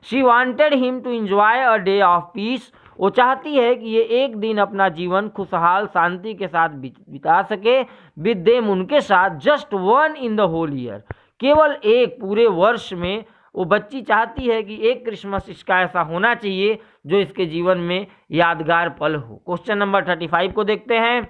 She wanted him to enjoy a day of peace, वो चाहती है कि ये एक दिन अपना जीवन खुशहाल शांति के साथ बिता सके। विद देम, उनके साथ, just one in the whole year, केवल एक पूरे वर्ष में वो बच्ची चाहती है कि एक क्रिसमस इसका ऐसा होना चाहिए जो इसके जीवन में यादगार पल हो। क्वेश्चन नंबर 35 को देखते हैं।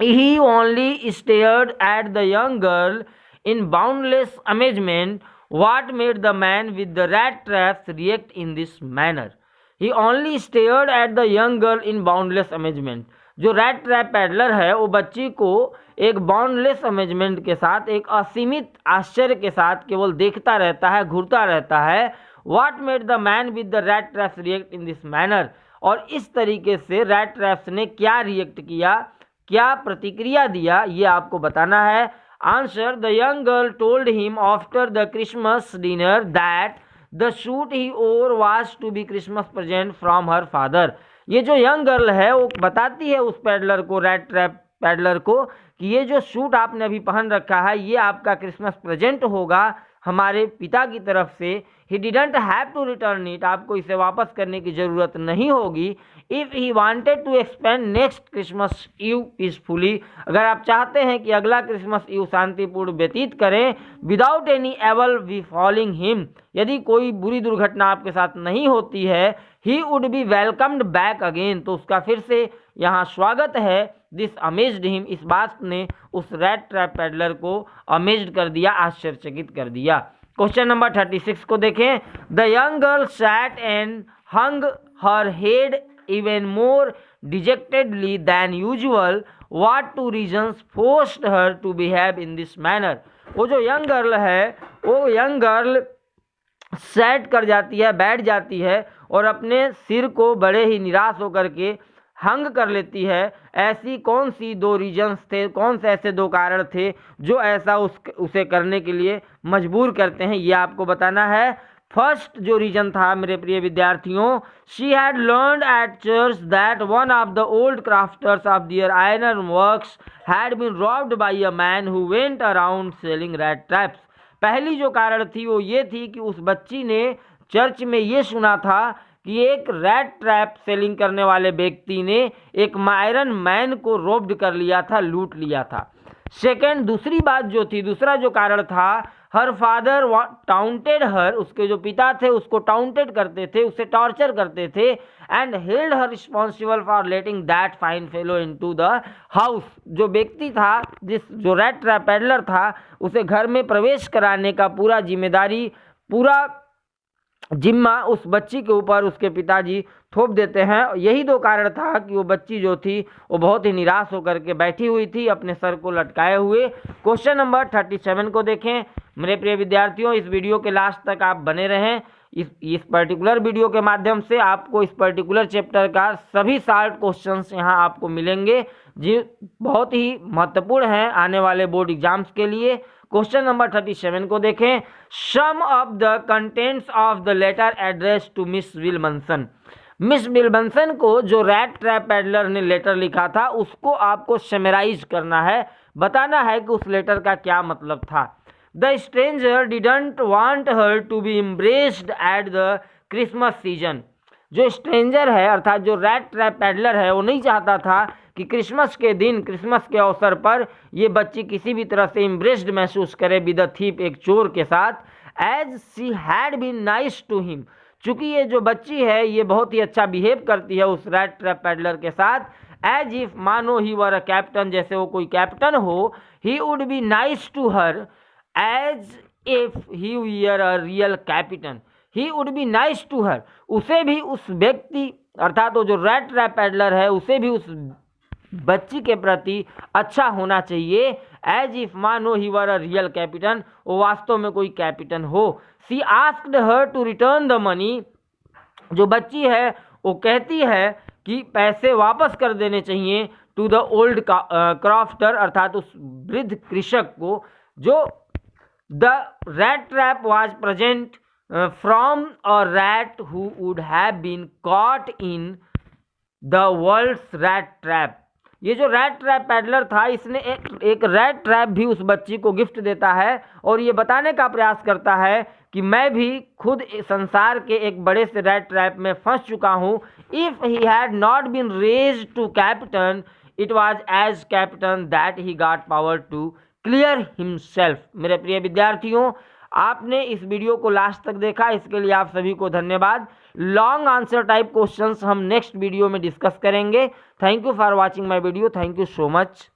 He only stared at the young girl in boundless amazement. What made the man with the rat traps react in this manner? He only stared at the young girl in boundless amazement. जो rat trap peddler है वो बच्ची को एक boundless amazement के साथ, एक असीमित आश्चर्य के साथ केवल देखता रहता है, घूरता रहता है. What made the man with the rat traps react in this manner? और इस तरीके से रैट ट्रैप्स ने क्या रिएक्ट किया, क्या प्रतिक्रिया दिया, ये आपको बताना है. Answer: the young girl told him after the Christmas dinner that the suit he wore was to be Christmas present from her father. ये जो यंग गर्ल है वो बताती है उस पैडलर को, रैट ट्रैप पैडलर को, कि ये जो सूट आपने अभी पहन रखा है ये आपका क्रिसमस प्रेजेंट होगा हमारे पिता की तरफ से. He didn't have to return it, आपको इसे वापस करने की ज़रूरत नहीं होगी. If he wanted to spend next Christmas eve peacefully, अगर आप चाहते हैं कि अगला क्रिसमस ईव शांतिपूर्ण व्यतीत करें, विदाउट एनी एवल बिफॉलिंग हिम, यदि कोई बुरी दुर्घटना आपके साथ नहीं होती है, he would B welcomed back again, तो उसका फिर से यहाँ स्वागत है. दिस अमेज्ड हिम, इस बात ने उस रैट ट्रैप पैडलर को अमेज्ड कर दिया, आश्चर्यचकित कर दिया. क्वेश्चन नंबर 36 को देखें. The young girl sat and hung her head even more dejectedly than usual. What two reasons forced her to behave in this manner. वो जो यंग गर्ल है वो यंग गर्ल सैट कर जाती है, बैठ जाती है और अपने सिर को बड़े ही निराश होकर के हंग कर लेती है. ऐसी कौन सी दो रीजन्स थे, कौन से ऐसे दो कारण थे जो ऐसा उसे करने के लिए मजबूर करते हैं, ये आपको बताना है. फर्स्ट जो रीजन था मेरे प्रिय विद्यार्थियों, she had learned at church that one of the old crofters of their iron works had been robbed by a man who went around selling rat traps. पहली जो कारण थी वो ये थी कि उस बच्ची ने चर्च में ये सुना था कि एक रैट ट्रैप सेलिंग करने वाले व्यक्ति ने एक आयरन मैन को रोब्ड कर लिया था, लूट लिया था. सेकेंड, दूसरी बात जो थी, दूसरा जो कारण था, हर फादर टाउंटेड हर, उसके जो पिता थे उसको टाउंटेड करते थे, उसे टॉर्चर करते थे. And held her responsible for letting that fine fellow into the house. जो व्यक्ति था, जो रैट ट्रैप पैडलर था, उसे घर में प्रवेश कराने का पूरा जिम्मेदारी, पूरा जिम्मा उस बच्ची के ऊपर उसके पिताजी थोप देते हैं. यही दो कारण था कि वो बच्ची जो थी वो बहुत ही निराश होकर के बैठी हुई थी, अपने सर को लटकाए हुए. क्वेश्चन नंबर 37 को देखें. मेरे प्रिय विद्यार्थियों, इस वीडियो के लास्ट तक आप बने रहें. इस पर्टिकुलर वीडियो के माध्यम से आपको इस पर्टिकुलर चैप्टर का सभी शॉर्ट क्वेश्चंस यहाँ आपको मिलेंगे, जो बहुत ही महत्वपूर्ण हैं आने वाले बोर्ड एग्जाम्स के लिए. क्वेश्चन नंबर 37 को देखें. Some of the contents of the letter address to Miss Willmansson. Miss Willmansson को जो रैट ट्रैप पैडलर ने लेटर लिखा था उसको आपको समराइज करना है, बताना है कि उस लेटर का क्या मतलब था. The stranger didn't want her to be embarrassed at the Christmas season. जो स्ट्रेंजर है अर्थात जो रैट ट्रैप पैडलर है वो नहीं चाहता था कि क्रिसमस के दिन, क्रिसमस के अवसर पर ये बच्ची किसी भी तरह से इम्ब्रेस्ड महसूस करे विद अ थीप, एक चोर के साथ. As she had been nice to him, चूंकि ये जो बच्ची है ये बहुत ही अच्छा बिहेव करती है उस रैट ट्रैप पैडलर के साथ. एज इफ, मानो ही वर अ कैप्टन, जैसे वो कोई कैप्टन हो. He would be nice to her as if he were a real captain. He would be nice to her, उसे भी उस व्यक्ति अर्थात वो जो रैट ट्रैप पैडलर है उसे भी उस बच्ची के प्रति अच्छा होना चाहिए. एज इफ, मानो ही वर अ रियल कैप्टन, वो वास्तव में कोई कैप्टन हो. She asked her to return the money. जो बच्ची है वो कहती है कि पैसे वापस कर देने चाहिए टू द ओल्ड क्राफ्टर अर्थात उस वृद्ध कृषक को. जो the rat trap was present from a rat who would have been caught in the world's rat trap. ये जो रैट ट्रैप पैडलर था इसने एक रैट ट्रैप भी उस बच्ची को गिफ्ट देता है और ये बताने का प्रयास करता है कि मैं भी खुद संसार के एक बड़े से रैट ट्रैप में फंस चुका हूँ. If he had not been raised to captain, it was as captain that he got power to clear himself. मेरे प्रिय विद्यार्थियों, आपने इस वीडियो को लास्ट तक देखा, इसके लिए आप सभी को धन्यवाद. लॉन्ग आंसर टाइप क्वेश्चंस हम नेक्स्ट वीडियो में डिस्कस करेंगे. Thank you for watching my video. Thank you so much.